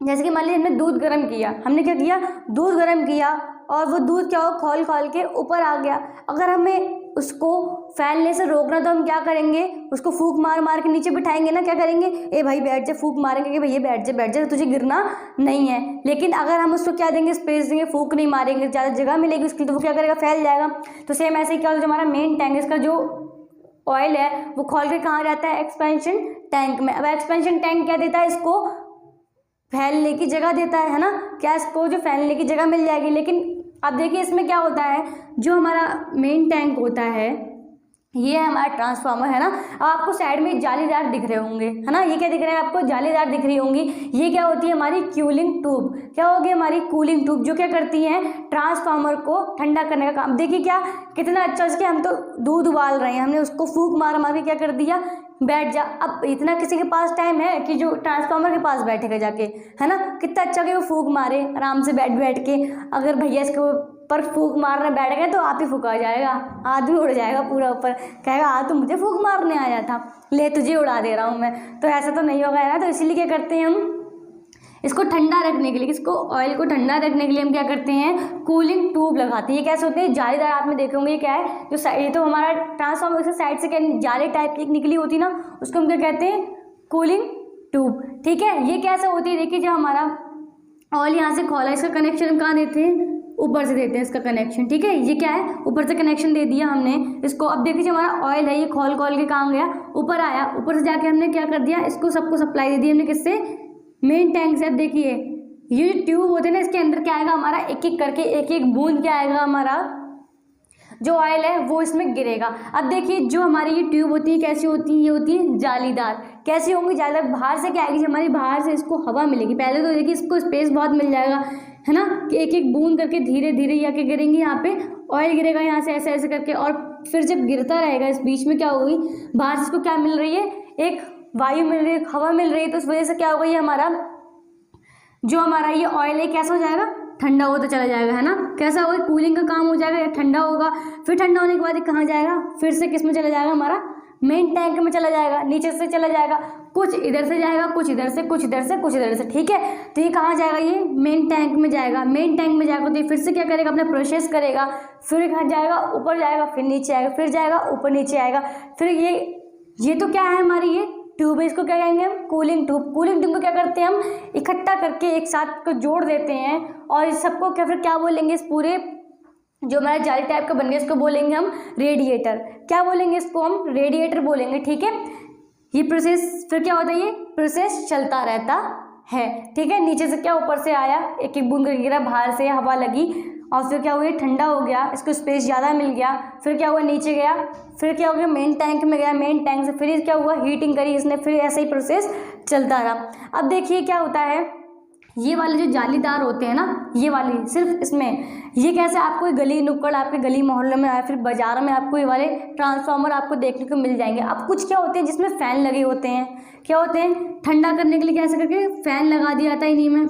जैसे कि मान लीजिए हमने दूध गर्म किया, हमने क्या किया, दूध गर्म किया, और वो दूध क्या हो, खोल के ऊपर आ गया। अगर हमें उसको फैलने से रोकना तो हम क्या करेंगे, उसको फूंक मार के नीचे बिठाएंगे ना, क्या करेंगे, ए भाई बैठ जा, फूंक मारेंगे कि भैया बैठ जा, तुझे गिरना नहीं है। लेकिन अगर हम उसको क्या देंगे, स्पेस देंगे, फूंक नहीं मारेंगे, ज़्यादा जगह मिलेगी उसके लिए, तो वो क्या करेगा, फैल जाएगा। तो सेम ऐसे ही क्या होता है, जो हमारा मेन टैंक, इसका जो ऑयल है वो खोल के कहाँ जाता है, एक्सपेंशन टैंक में। अब एक्सपेंशन टैंक क्या देता है, इसको फैलने की जगह देता है ना, क्या इसको जो फैलने की जगह मिल जाएगी। लेकिन अब देखिए इसमें क्या होता है, जो हमारा मेन टैंक होता है ये है हमारा ट्रांसफार्मर, है ना। अब आपको साइड में जालीदार दिख रहे होंगे, है ना, ये क्या दिख रहे हैं आपको, जालीदार दिख रही होंगी। ये क्या होती है, हमारी कूलिंग ट्यूब। क्या होगी, हमारी कूलिंग ट्यूब, जो क्या करती हैं, ट्रांसफार्मर को ठंडा करने का काम। देखिए क्या कितना अच्छा, इसके हम तो दूध उबाल रहे हैं, हमने उसको फूंक मार के क्या कर दिया, बैठ जा। अब इतना किसी के पास टाइम है कि जो ट्रांसफार्मर के पास बैठेगा जाके, है ना, कितना अच्छा कि वो फूंक मारे आराम से बैठ के। अगर भैया इसको पर फूंक मारने बैठ गए तो आप ही फूका जाएगा, आदमी उड़ जाएगा पूरा ऊपर, कहेगा हाँ तो मुझे फूंक मारने आया था, ले तुझे उड़ा दे रहा हूँ मैं। तो ऐसा तो नहीं होगा ना, तो इसीलिए क्या करते हैं हम, इसको ठंडा रखने के लिए, इसको ऑयल को ठंडा रखने के लिए हम क्या करते हैं, कूलिंग ट्यूब लगाते हैं। ये कैसे होते हैं, जालीदार, आपने देखे होंगे, ये क्या है, जो ये तो हमारा ट्रांसफार्मर से साइड से क्या जाली टाइप की निकली होती ना, उसको हम क्या कहते हैं, कूलिंग ट्यूब। ठीक है, ये कैसे होती है, देखिए जब हमारा ऑयल यहाँ से खोला, इसका कनेक्शन हम कहाँ देते हैं, ऊपर से देते हैं इसका कनेक्शन। ठीक है, ये क्या है, ऊपर से कनेक्शन दे दिया हमने इसको। अब देखिए हमारा ऑयल है, ये खोल के कहाँ गया, ऊपर आया, ऊपर से जाके हमने क्या कर दिया, इसको सबको सप्लाई दे दी हमने, किससे, मेन टैंक से। अब देखिए ये जो ट्यूब होते हैं ना, इसके अंदर क्या आएगा हमारा, एक एक करके एक बूंद क्या आएगा, हमारा जो ऑयल है वो इसमें गिरेगा। अब देखिए जो हमारी ये ट्यूब होती है कैसी होती है, ये होती है जालीदार। कैसी होंगी, जालीदार, बाहर से क्या आएगी, हमारी बाहर से इसको हवा मिलेगी। पहले तो देखिए इसको स्पेस बहुत मिल जाएगा, है ना, कि एक बूंद करके धीरे धीरे या के गिरेंगी, यहाँ पे ऑयल गिरेगा यहाँ से ऐसे करके, और फिर जब गिरता रहेगा इस बीच में क्या होगी, बाहर से इसको क्या मिल रही है, एक वायु मिल रही है, हवा मिल रही है, तो उस वजह से क्या होगा, ये हमारा जो हमारा ये ऑयल है कैसा हो जाएगा, ठंडा होता चला जाएगा, है ना। कैसा होगा, कूलिंग का काम हो जाएगा, ठंडा होगा। फिर ठंडा होने के बाद ये कहाँ जाएगा, फिर से किस में चला जाएगा, हमारा मेन टैंक में चला जाएगा, नीचे से चला जाएगा, कुछ इधर से जाएगा, कुछ इधर से, कुछ इधर से, कुछ इधर से, ठीक है। तो ये कहाँ जाएगा, ये मेन टैंक में जाएगा। मेन टैंक में जाएगा तो ये फिर से क्या करेगा, अपना प्रोसेस करेगा, फिर कहाँ जाएगा, ऊपर जाएगा, फिर नीचे आएगा, फिर जाएगा ऊपर नीचे आएगा। फिर ये तो क्या है, हमारी ये ट्यूब है, इसको क्या कहेंगे हम, कूलिंग ट्यूब। कूलिंग ट्यूब को क्या करते हैं हम, इकट्ठा करके एक साथ को जोड़ देते हैं और इस सबको फिर क्या बोलेंगे, इस पूरे जो हमारा जाली टाइप का बन गया इसको बोलेंगे हम रेडिएटर। क्या बोलेंगे, इसको हम रेडिएटर बोलेंगे, ठीक है। ये प्रोसेस फिर क्या होता है, ये प्रोसेस चलता रहता है, ठीक है। नीचे से क्या, ऊपर से आया, एक एक बूंद गिरा, बाहर से हवा लगी और फिर क्या हुआ, ठंडा हो गया, इसको स्पेस ज़्यादा मिल गया। फिर क्या हुआ, नीचे गया, फिर क्या हो गया, मेन टैंक में गया, मेन टैंक से फिर क्या हुआ, हीटिंग करी इसने, फिर ऐसे ही प्रोसेस चलता रहा। अब देखिए क्या होता है, ये वाले जो जालीदार होते हैं ना, ये वाली सिर्फ इसमें, ये कैसे आपको गली नुक्कड़, आपके गली मोहल्ले में या फिर बाजार में आपको ये वाले ट्रांसफार्मर आपको देखने को मिल जाएंगे। अब कुछ क्या होते हैं जिसमें फ़ैन लगे होते हैं, क्या होते हैं, ठंडा करने के लिए कैसे करके फ़ैन लगा दिया जाता है इन्हीं में,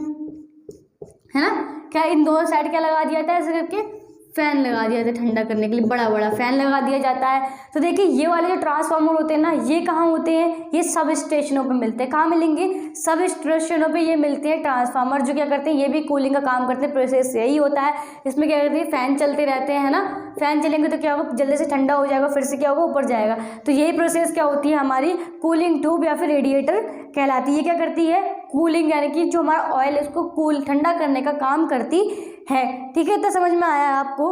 है ना। क्या इन दोनों साइड क्या लगा दिया जाता है, ऐसे करके फ़ैन लगा दिया जाता है, ठंडा करने के लिए बड़ा बड़ा फ़ैन लगा दिया जाता है। तो देखिए ये वाले जो ट्रांसफार्मर होते हैं ना, ये कहाँ होते हैं, ये सब स्टेशनों पे मिलते हैं। कहाँ मिलेंगे, सब स्टेशनों पे ये मिलते हैं ट्रांसफार्मर, जो क्या करते हैं, ये भी कूलिंग का काम करते हैं। प्रोसेस यही होता है, इसमें क्या करते हैं, फ़ैन चलते रहते हैं, है ना। फ़ैन चलेंगे तो क्या होगा, जल्दी से ठंडा हो जाएगा, फिर से क्या होगा, ऊपर जाएगा। तो यही प्रोसेस क्या होती है, हमारी कूलिंग ट्यूब या फिर रेडिएटर कहलाती है। ये क्या करती है, कूलिंग, यानी कि जो हमारा ऑयल है उसको कूल ठंडा करने का काम करती है, ठीक है। तो समझ में आया आपको।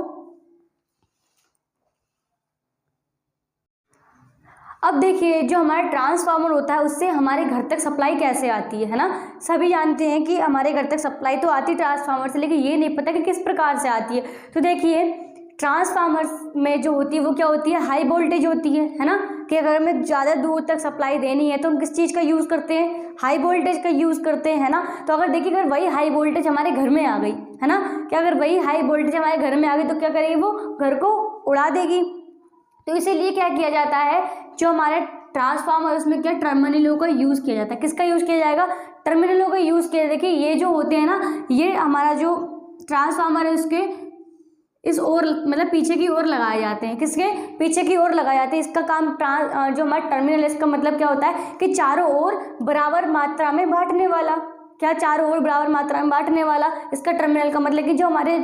अब देखिए जो हमारा ट्रांसफार्मर होता है उससे हमारे घर तक सप्लाई कैसे आती है ना। सभी जानते हैं कि हमारे घर तक सप्लाई तो आती है ट्रांसफार्मर से, लेकिन ये नहीं पता कि किस प्रकार से आती है। तो देखिए ट्रांसफार्मर में जो होती है वो क्या होती है, हाई वोल्टेज होती है ना। कि अगर हमें ज़्यादा दूर तक सप्लाई देनी है तो हम किस चीज़ का यूज़ करते हैं, हाई वोल्टेज का यूज़ करते हैं, है ना। तो अगर देखिए अगर वही हाई वोल्टेज हमारे घर में आ गई, है ना, कि अगर वही हाई वोल्टेज हमारे घर में आ गई तो क्या करेगी, वो घर को उड़ा देगी। तो इसीलिए क्या किया जाता है, जो हमारे ट्रांसफार्मर उसमें क्या टर्मिनलों का यूज़ किया जाता है। किसका यूज़ किया जाएगा, टर्मिनलों का यूज़ किया। देखिए ये जो होते हैं ना, ये हमारा जो ट्रांसफार्मर है उसके इस ओर मतलब पीछे की ओर लगाए जाते हैं। किसके पीछे की ओर लगाए जाते हैं। इसका काम जो हमारा टर्मिनल है इसका मतलब क्या होता है कि चारों ओर बराबर मात्रा में बांटने वाला। क्या, चारों ओर बराबर मात्रा में बांटने वाला इसका टर्मिनल का मतलब। कि जो हमारे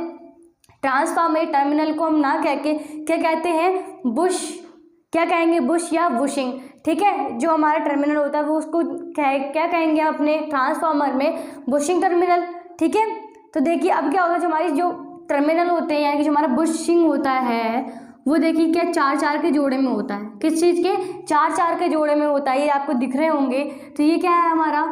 ट्रांसफार्मर टर्मिनल को हम ना कह के क्या कहते हैं, बुश, क्या कहेंगे, बुश या बुशिंग, ठीक है। जो हमारा टर्मिनल होता है वो उसको क्या कहेंगे अपने ट्रांसफार्मर में, बुशिंग टर्मिनल, ठीक है। तो देखिए अब क्या होगा, जो हमारी जो टर्मिनल होते हैं यानी कि जो हमारा बुशिंग होता है वो देखिए क्या चार चार के जोड़े में होता है। किस चीज़ के, चार चार के जोड़े में होता है। ये आपको दिख रहे होंगे। तो ये क्या है, हमारा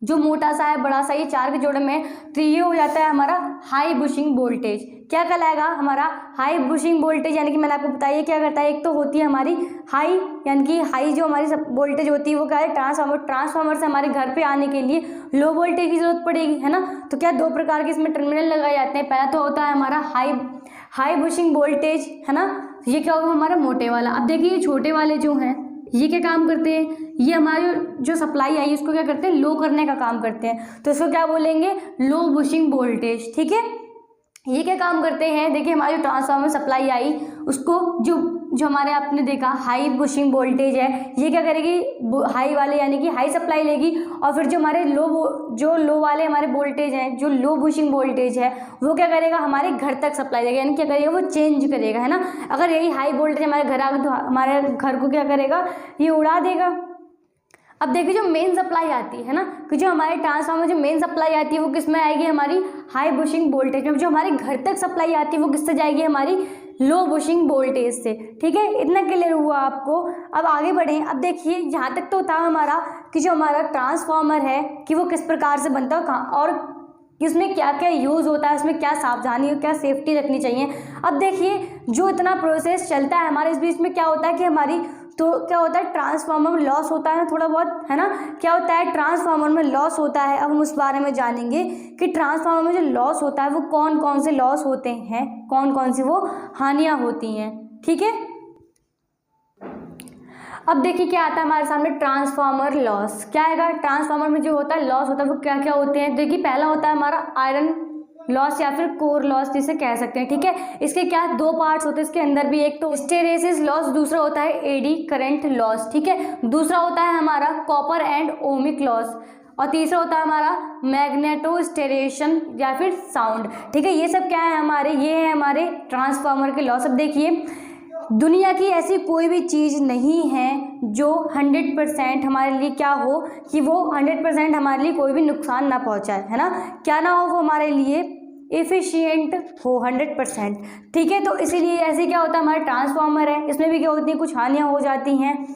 जो मोटा सा है बड़ा सा, ये चार के जोड़े में, तो ये हो जाता है हमारा हाई बुशिंग वोल्टेज। क्या कहलाएगा, हमारा हाई बुशिंग वोल्टेज। यानी कि मैंने आपको बताया क्या करता है, एक तो होती है हमारी हाई, यानी कि हाई जो हमारी वोल्टेज होती है वो क्या है, ट्रांसफार्मर से हमारे घर पे आने के लिए लो वोल्टेज की जरूरत पड़ेगी, है ना। तो क्या दो प्रकार के इसमें टर्मिनल लगाए जाते हैं। पहला तो होता है हमारा हाई बुशिंग वोल्टेज, है ना। ये क्या होगा, हमारा मोटे वाला। अब देखिए ये छोटे वाले जो हैं ये क्या काम करते हैं, ये हमारे जो सप्लाई आई उसको क्या करते हैं, लो करने का काम करते हैं। तो इसको क्या बोलेंगे, लो बुशिंग वोल्टेज, ठीक है। ये क्या काम करते हैं, देखिए हमारी जो ट्रांसफार्मर सप्लाई आई उसको जो हमारे आपने देखा हाई बुशिंग वोल्टेज है, ये क्या करेगी, हाई वाले यानी कि हाई सप्लाई लेगी। और फिर जो हमारे लो वाले हमारे वोल्टेज हैं, जो लो बुशिंग वोल्टेज है वो क्या करेगा, हमारे घर तक सप्लाई देगा। यानी क्या करेगा, वो चेंज करेगा, है ना। अगर यही हाई वोल्टेज हमारे घर आ गई तो हमारे घर को क्या करेगा, ये उड़ा देगा। अब देखिए जो मेन सप्लाई आती है ना, कि जो हमारे ट्रांसफार्मर जो मेन सप्लाई आती है वो किस में आएगी, हमारी हाई बुशिंग वोल्टेज में। जो हमारे घर तक सप्लाई आती है वो किससे जाएगी, हमारी लो बुशिंग वोल्टेज से, ठीक है। इतना क्लियर हुआ आपको। अब आगे बढ़ें। अब देखिए यहाँ तक तो था हमारा कि जो हमारा ट्रांसफार्मर है कि वो किस प्रकार से बनता है और इसमें क्या क्या यूज़ होता है, उसमें क्या सावधानी और क्या सेफ्टी रखनी चाहिए। अब देखिए जो इतना प्रोसेस चलता है हमारे इस बीच में क्या होता है कि हमारी तो क्या होता है, ट्रांसफार्मर में लॉस होता है थोड़ा बहुत, है ना। क्या होता है, ट्रांसफार्मर में लॉस होता है। अब हम उस बारे में जानेंगे कि ट्रांसफार्मर में जो लॉस होता है वो कौन कौन से लॉस होते हैं, कौन कौन सी वो हानियाँ होती हैं, ठीक है। अब देखिए क्या आता है हमारे सामने, ट्रांसफार्मर लॉस। क्या आएगा, ट्रांसफार्मर में जो होता है लॉस होता है वो क्या क्या होते हैं। देखिए पहला होता है हमारा आयरन लॉस या फिर कोर लॉस जिसे कह सकते हैं, ठीक है। इसके क्या दो पार्ट्स होते हैं इसके अंदर भी, एक तो हिस्टेरेसिस लॉस, दूसरा होता है एडी करंट लॉस, ठीक है। दूसरा होता है हमारा कॉपर एंड ओमिक लॉस, और तीसरा होता है हमारा मैग्नेटोस्टेरेशन या फिर साउंड, ठीक है। ये सब क्या है हमारे, ये है हमारे ट्रांसफार्मर के लॉस। अब देखिए दुनिया की ऐसी कोई भी चीज़ नहीं है जो 100% हमारे लिए क्या हो कि वो 100% हमारे लिए कोई भी नुकसान ना पहुंचाए, है ना। क्या ना हो, वो हमारे लिए एफिशिएंट हो 100%, ठीक है। तो इसीलिए ऐसे क्या होता है, हमारा ट्रांसफार्मर है, इसमें भी क्या होती है, कुछ हानियाँ हो जाती हैं।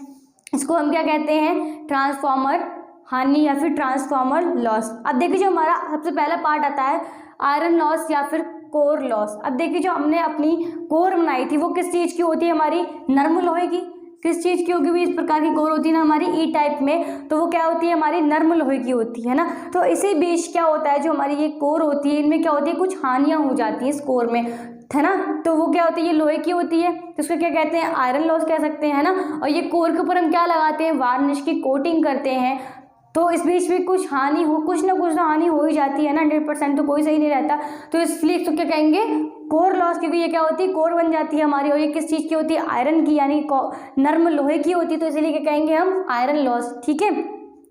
इसको हम क्या कहते हैं, ट्रांसफार्मर हानि या फिर ट्रांसफार्मर लॉस। अब देखिए जो हमारा सबसे पहला पार्ट आता है आयरन लॉस या फिर कोर लॉस। अब देखिए जो हमने अपनी कोर बनाई थी वो किस चीज़ की होती है, हमारी नर्म लोहे की। किस चीज़ की होगी, इस प्रकार की कोर होती है ना हमारी ई टाइप में, तो वो क्या होती है, हमारी नर्म लोहे की होती है ना। तो इसी बीच क्या होता है, जो हमारी ये कोर होती है इनमें क्या होती है, कुछ हानियाँ हो जाती हैं इस कोर में, है ना। तो वो क्या होती है, ये लोहे की होती है, तो उसको क्या कहते हैं, आयरन लॉस कह सकते हैं, है ना। और ये कोर के ऊपर हम क्या लगाते हैं, वार्निश की कोटिंग करते हैं। तो इस बीच में कुछ हानि हो, कुछ ना कुछ हानि हो ही जाती है ना, 100% तो कोई सही नहीं रहता। तो इसलिए इसको क्या कहेंगे, कोर लॉस, क्योंकि ये क्या होती है, कोर बन जाती है हमारी, और ये किस चीज़ की होती है, आयरन की, यानी नर्म लोहे की होती है, तो इसलिए क्या कहेंगे हम, आयरन लॉस, ठीक है।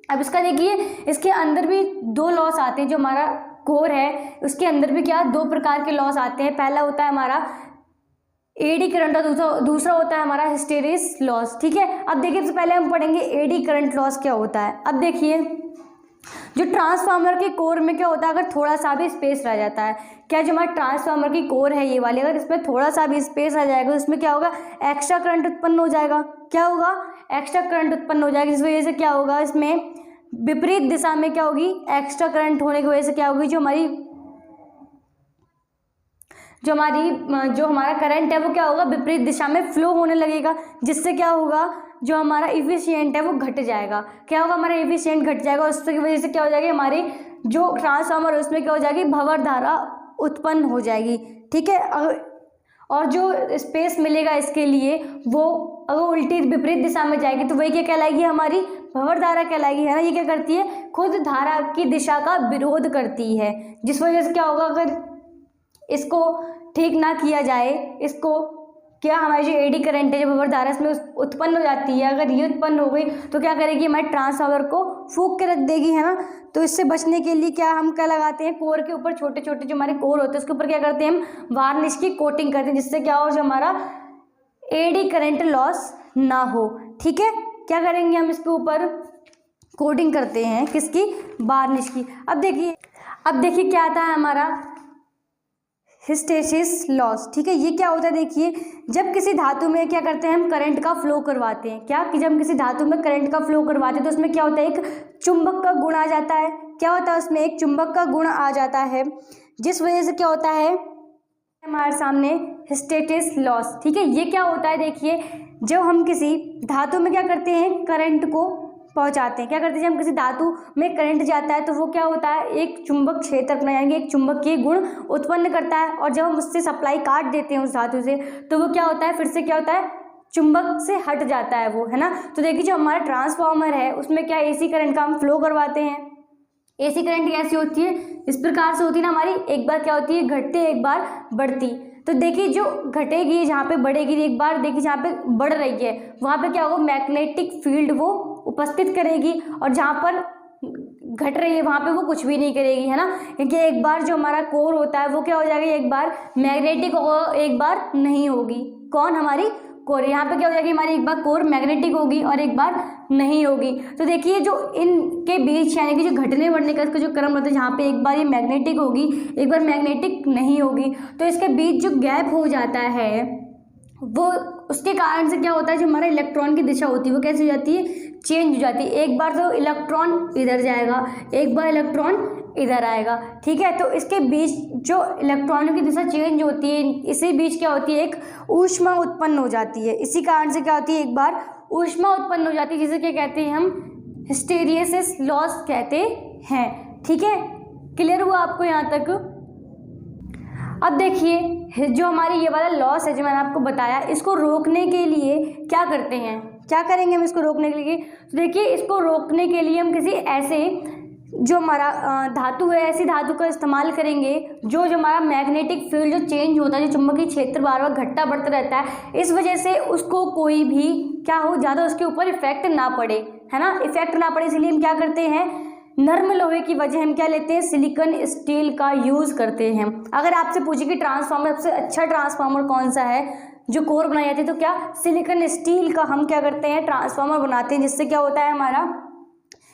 अब इसका देखिए इसके अंदर भी दो लॉस आते हैं, जो हमारा कोर है उसके अंदर भी क्या दो प्रकार के लॉस आते हैं। पहला होता है हमारा एडी करंट और दूसरा होता है हमारा हिस्टेरिस लॉस, ठीक है। अब देखिए सबसे पहले हम पढ़ेंगे एडी करंट लॉस क्या होता है। अब देखिए जो ट्रांसफार्मर के कोर में क्या होता है, अगर थोड़ा सा भी स्पेस रह जाता है, क्या जो हमारा ट्रांसफार्मर की कोर है ये वाली, अगर इसमें थोड़ा सा भी स्पेस रह जाएगा तो इसमें क्या होगा, एक्स्ट्रा करंट उत्पन्न हो जाएगा। क्या होगा, एक्स्ट्रा करंट उत्पन्न हो जाएगा, जिस वजह से क्या होगा, इसमें विपरीत दिशा में क्या होगी, एक्स्ट्रा करंट होने की वजह से क्या होगी, जो हमारा करंट है वो क्या होगा, विपरीत दिशा में फ्लो होने लगेगा, जिससे क्या होगा, जो हमारा एफिशिएंट है वो घट जाएगा। क्या होगा, हमारा एफिशिएंट घट जाएगा, और उसकी वजह से क्या हो जाएगी, हमारी जो ट्रांसफार्मर है उसमें क्या हो जाएगी, भंवर धारा उत्पन्न हो जाएगी, ठीक है। और जो स्पेस मिलेगा इसके लिए वो अगर उल्टी विपरीत दिशा में जाएगी तो वही क्या कहलाएगी, हमारी भंवर धारा कहलाएगी, है ना। ये क्या करती है, खुद धारा की दिशा का विरोध करती है, जिस वजह से क्या होगा, अगर इसको ठीक ना किया जाए, इसको क्या हमारी जो एडी करंट है, जो भंवर धारा इसमें उत्पन्न हो जाती है, अगर ये उत्पन्न हो गई तो क्या करेगी, हमारे ट्रांसफार्मर को फूंक के रख देगी, है ना। तो इससे बचने के लिए क्या हम क्या लगाते हैं, कोर के ऊपर छोटे छोटे जो हमारे कोर होते हैं उसके ऊपर क्या करते हैं, हम वार्निश की कोटिंग करते हैं, जिससे क्या हो, जो हमारा एडी करंट लॉस ना हो, ठीक है। क्या करेंगे, हम इसके ऊपर कोटिंग करते हैं, किसकी, वार्निश की। अब देखिए क्या आता है हमारा हिस्टेरिसिस लॉस, ठीक है। ये क्या होता है, देखिए जब किसी धातु में क्या करते हैं, हम करंट का फ्लो करवाते हैं, क्या कि जब हम किसी धातु में करंट का फ्लो करवाते हैं तो उसमें क्या होता है, एक चुंबक का गुण आ जाता है। क्या होता है, उसमें एक चुंबक का गुण आ जाता है, जिस वजह से क्या होता है हमारे सामने हिस्टेरिसिस लॉस, ठीक है। ये क्या होता है, देखिए जब हम किसी धातु में क्या करते हैं, करंट को पहुंचाते हैं, क्या करते हैं, जब हम किसी धातु में करंट जाता है तो वो क्या होता है, एक चुंबक क्षेत्र अपना, यानी एक चुंबकीय गुण उत्पन्न करता है, और जब हम उससे सप्लाई काट देते हैं उस धातु से तो वो क्या होता है, फिर से क्या होता है, चुंबक से हट जाता है वो, है ना। तो देखिए जो हमारा ट्रांसफार्मर है उसमें क्या एसी करंट का हम फ्लो करवाते हैं। एसी करंट कैसी होती है, इस प्रकार से होती है ना हमारी, एक बार क्या होती है, घटती, एक बार बढ़ती। तो देखिए जो घटेगी जहाँ पे बढ़ेगी, एक बार देखिए जहाँ पे बढ़ रही है वहाँ पे क्या होगा, मैग्नेटिक फील्ड वो उपस्थित करेगी, और जहाँ पर घट रही है वहाँ पे वो कुछ भी नहीं करेगी, है ना। क्योंकि एक बार जो हमारा कोर होता है वो क्या हो जाएगा, एक बार मैग्नेटिक होगा, एक बार नहीं होगी। कौन, हमारी कोर। यहाँ पे क्या हो जाएगी, हमारी एक बार कोर मैग्नेटिक होगी और एक बार नहीं होगी। तो देखिए जो इनके बीच यानी कि जो घटने बढ़ने का इसका जो क्रम होता है, जहाँ पे एक बार ये मैग्नेटिक होगी, एक बार मैग्नेटिक नहीं होगी, तो इसके बीच जो गैप हो जाता है वो उसके कारण से क्या होता है, जो हमारा इलेक्ट्रॉन की दिशा होती है वो कैसे हो जाती है, चेंज हो जाती है। एक बार तो इलेक्ट्रॉन इधर जाएगा, एक बार इलेक्ट्रॉन इधर आएगा, ठीक है। तो इसके बीच जो इलेक्ट्रॉनों की दिशा चेंज होती है, इसी बीच क्या होती है, एक ऊष्मा उत्पन्न हो जाती है। इसी कारण से क्या होती है, एक बार ऊष्मा उत्पन्न हो जाती है, जिसे क्या कहते हैं हम, हिस्टेरिसिस लॉस कहते हैं, ठीक है। क्लियर हुआ आपको यहाँ तक। अब देखिए जो हमारी ये वाला लॉस है जो मैंने आपको बताया, इसको रोकने के लिए क्या करते हैं, क्या करेंगे हम इसको रोकने के लिए? तो देखिए, इसको रोकने के लिए हम किसी ऐसे जो हमारा धातु है, ऐसी धातु का इस्तेमाल करेंगे जो हमारा मैग्नेटिक फील्ड जो चेंज होता है, जो चुंबकीय क्षेत्र बार बार घटता बढ़ता रहता है, इस वजह से उसको कोई भी क्या हो, ज़्यादा उसके ऊपर इफेक्ट ना पड़े, है ना, इफेक्ट ना पड़े, इसलिए हम क्या करते हैं, नर्म लोहे की वजह हम क्या लेते हैं, सिलिकॉन स्टील का यूज़ करते हैं। अगर आपसे पूछे कि ट्रांसफार्मर सबसे अच्छा ट्रांसफार्मर कौन सा है जो कोर बनाई जाती है, तो क्या सिलिकॉन स्टील का हम क्या करते हैं, ट्रांसफार्मर बनाते हैं, जिससे क्या होता है, हमारा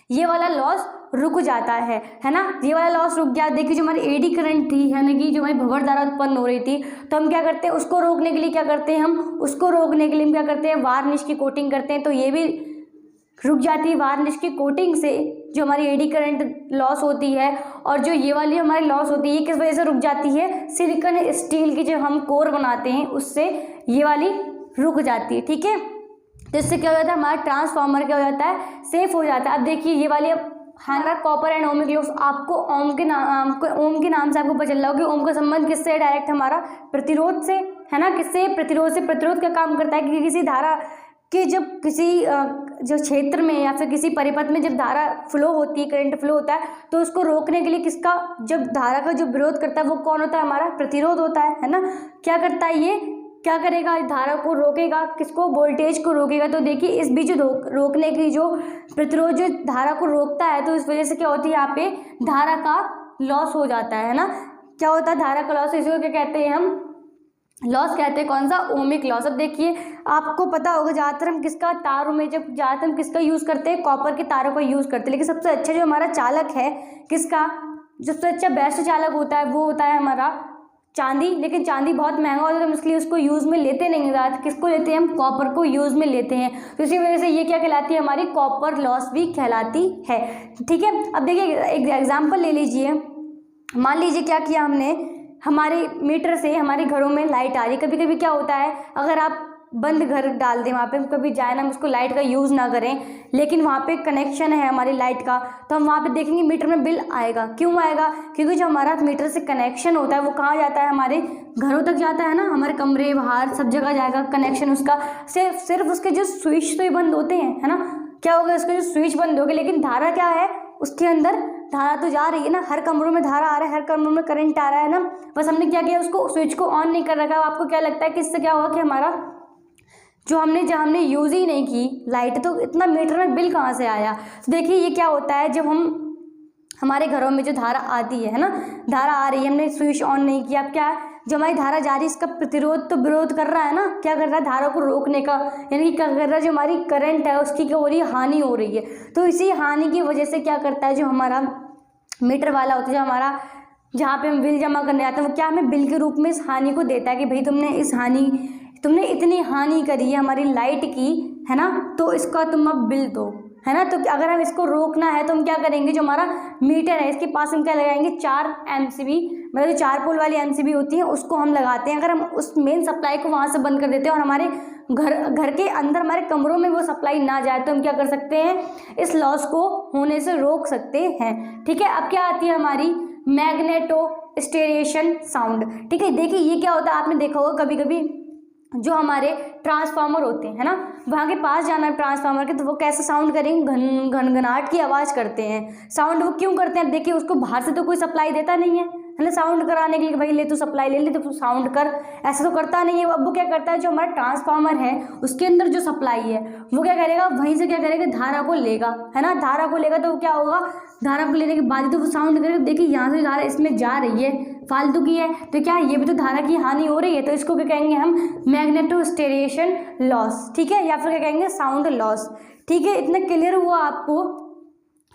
ये वाला लॉस रुक जाता है ना, ये वाला लॉस रुक गया। देखिए, जो हमारी एडी करंट थी, यानी कि जो हमारी भंवर धारा उत्पन्न हो रही थी, तो हम क्या करते हैं, उसको रोकने के लिए क्या करते हैं, हम उसको रोकने के लिए हम क्या करते हैं, वार्निश की कोटिंग करते हैं, तो ये भी रुक जाती है। वार्निश की कोटिंग से जो हमारी एडी करंट लॉस होती है और जो ये वाली हमारी लॉस होती है, ये किस वजह से रुक जाती है, सिलिकॉन स्टील की जो हम कोर बनाते हैं उससे ये वाली रुक जाती है। ठीक है, तो इससे क्या हो जाता है, हमारा ट्रांसफार्मर क्या हो जाता है, सेफ हो जाता है। अब देखिए, ये वाली हमारा कॉपर एंड ओमिक लॉस, आपको ओम के नाम से आपको पता चल रहा हो कि ओम का संबंध किससे है, डायरेक्ट हमारा प्रतिरोध से, है ना, किससे, प्रतिरोध से। प्रतिरोध का काम करता है कि किसी धारा कि जब किसी जो क्षेत्र में या फिर किसी परिपथ में जब धारा फ्लो होती है, करंट फ्लो होता है, तो उसको रोकने के लिए किसका, जब धारा का जो विरोध करता है वो कौन होता है, हमारा प्रतिरोध होता है ना। क्या करता है, ये क्या करेगा, धारा को रोकेगा, किसको, वोल्टेज को रोकेगा। तो देखिए, इस बीच रोकने की जो प्रतिरोध जो धारा को रोकता है, तो इस वजह से क्या होती है, यहाँ पे धारा का लॉस हो जाता है ना। क्या होता है, धारा का लॉस, इसको क्या कहते हैं, हम लॉस कहते हैं, कौन सा, ओमिक लॉस। अब देखिए, आपको पता होगा ज़्यादातर हम किसका, तारों में जब ज़्यादातर हम किसका यूज़ करते हैं, कॉपर के तारों का यूज़ करते हैं। लेकिन सबसे अच्छा जो हमारा चालक है किसका, सबसे अच्छा बेस्ट चालक होता है वो होता है हमारा चांदी। लेकिन चांदी बहुत महंगा होता है, तो इसलिए उसको यूज़ में लेते नहीं हैं ज़्यादा। किसको लेते हैं, हम कॉपर को यूज़ में लेते हैं। तो इसी वजह से ये क्या कहलाती है, हमारी कॉपर लॉस भी कहलाती है। ठीक है, अब देखिए एक एग्जाम्पल ले लीजिए। मान लीजिए क्या किया हमने, हमारे मीटर से हमारे घरों में लाइट आ रही। कभी कभी क्या होता है, अगर आप बंद घर डाल दें, वहाँ पे हम कभी जाए ना, हम उसको लाइट का यूज़ ना करें, लेकिन वहाँ पे कनेक्शन है हमारी लाइट का, तो हम वहाँ पे देखेंगे मीटर में बिल आएगा। क्यों आएगा, क्योंकि जो हमारा मीटर से कनेक्शन होता है वो कहाँ जाता है, हमारे घरों तक जाता है ना, हमारे कमरे, बाहर, सब जगह जाएगा कनेक्शन उसका। सिर्फ उसके जो स्विच तो ही बंद होते हैं, है ना, क्या होगा, उसके जो स्विच बंद हो गए, लेकिन धारा क्या है, उसके अंदर धारा तो जा रही है ना, हर कमरों में धारा आ रहा है, हर कमरों में करंट आ रहा है ना। बस हमने क्या किया, उसको स्विच को ऑन नहीं कर रखा। आपको क्या लगता है कि इससे क्या होगा कि हमारा जो हमने यूज़ ही नहीं की लाइट, तो इतना मीटर में बिल कहाँ से आया। तो देखिए, ये क्या होता है, जब हम हमारे घरों में जो धारा आती है ना, धारा आ रही है, हमने स्विच ऑन नहीं किया, अब क्या है, जो हमारी धारा जा रही है इसका प्रतिरोध तो विरोध कर रहा है ना, क्या कर रहा है, धारा को रोकने का, यानी कि क्या कर रहा है, जो हमारी करंट है उसकी क्या हो रही है, हानि हो रही है। तो इसी हानि की वजह से क्या करता है, जो हमारा मीटर वाला होता है, जो हमारा जहाँ पे हम बिल जमा करने आते हैं, वो क्या हमें बिल के रूप में इस हानि को देता है कि भाई तुमने इतनी हानि करी है हमारी लाइट की, है ना, तो इसका तुम अब बिल दो, है ना। तो अगर हम इसको रोकना है तो हम क्या करेंगे, जो हमारा मीटर है इसके पास हम क्या लगाएंगे, 4 MCB, मतलब जो 4 पोल वाली MCB होती है उसको हम लगाते हैं। अगर हम उस मेन सप्लाई को वहाँ से बंद कर देते हैं और हमारे घर के अंदर हमारे कमरों में वो सप्लाई ना जाए, तो हम क्या कर सकते हैं, इस लॉस को होने से रोक सकते हैं। ठीक है, अब क्या आती है हमारी मैग्नेटो स्टेरिएशन साउंड। ठीक है, देखिए ये क्या होता है, आपने देखा होगा कभी कभी जो हमारे ट्रांसफार्मर होते हैं, है ना, वहाँ के पास जाना है ट्रांसफार्मर के, तो वो कैसे साउंड करेंगे, घनघनाहट की आवाज़ करते हैं। साउंड वो क्यों करते हैं, देखिए उसको बाहर से तो कोई सप्लाई देता नहीं है ना, साउंड कराने के लिए, भाई ले तू सप्लाई ले ले तो साउंड कर, ऐसा तो करता नहीं है। अब वो क्या करता है, जो हमारा ट्रांसफार्मर है उसके अंदर जो सप्लाई है वो क्या करेगा, वहीं से क्या करेगा, धारा को लेगा, है ना, धारा को लेगा, तो क्या होगा, धारा को लेने के बाद तो वो साउंड करेगा। देखिए यहाँ से धारा इसमें जा रही है, फालतू की है, तो क्या ये भी तो धारा की हानि हो रही है, तो इसको क्या कहेंगे हम, मैग्नेटो स्टेरिएशन लॉस। ठीक है, या फिर क्या कहेंगे, साउंड लॉस। ठीक है, इतना क्लियर हुआ आपको,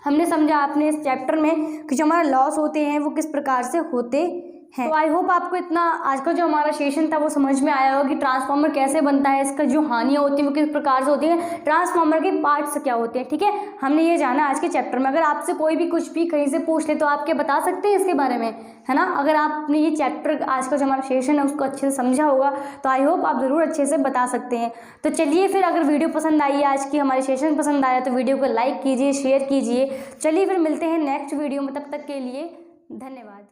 हमने समझा आपने इस चैप्टर में कि जो हमारा लॉस होते हैं वो किस प्रकार से होते हैं। तो आई होप आपको इतना आज का जो हमारा सेशन था वो समझ में आया होगा कि ट्रांसफार्मर कैसे बनता है, इसका जो हानियाँ होती हैं वो किस प्रकार से होती हैं, ट्रांसफार्मर के पार्ट्स क्या होते हैं। ठीक है, हमने ये जाना आज के चैप्टर में। अगर आपसे कोई भी कुछ भी कहीं से पूछ ले तो आप क्या बता सकते हैं इसके बारे में, है ना। अगर आपने ये चैप्टर आज का जो हमारा सेशन है उसको अच्छे से समझा होगा तो आई होप आप ज़रूर अच्छे से बता सकते हैं। तो चलिए फिर, अगर वीडियो पसंद आई है, आज की हमारी सेशन पसंद आया तो वीडियो को लाइक कीजिए, शेयर कीजिए। चलिए फिर मिलते हैं नेक्स्ट वीडियो में, तब तक के लिए धन्यवाद।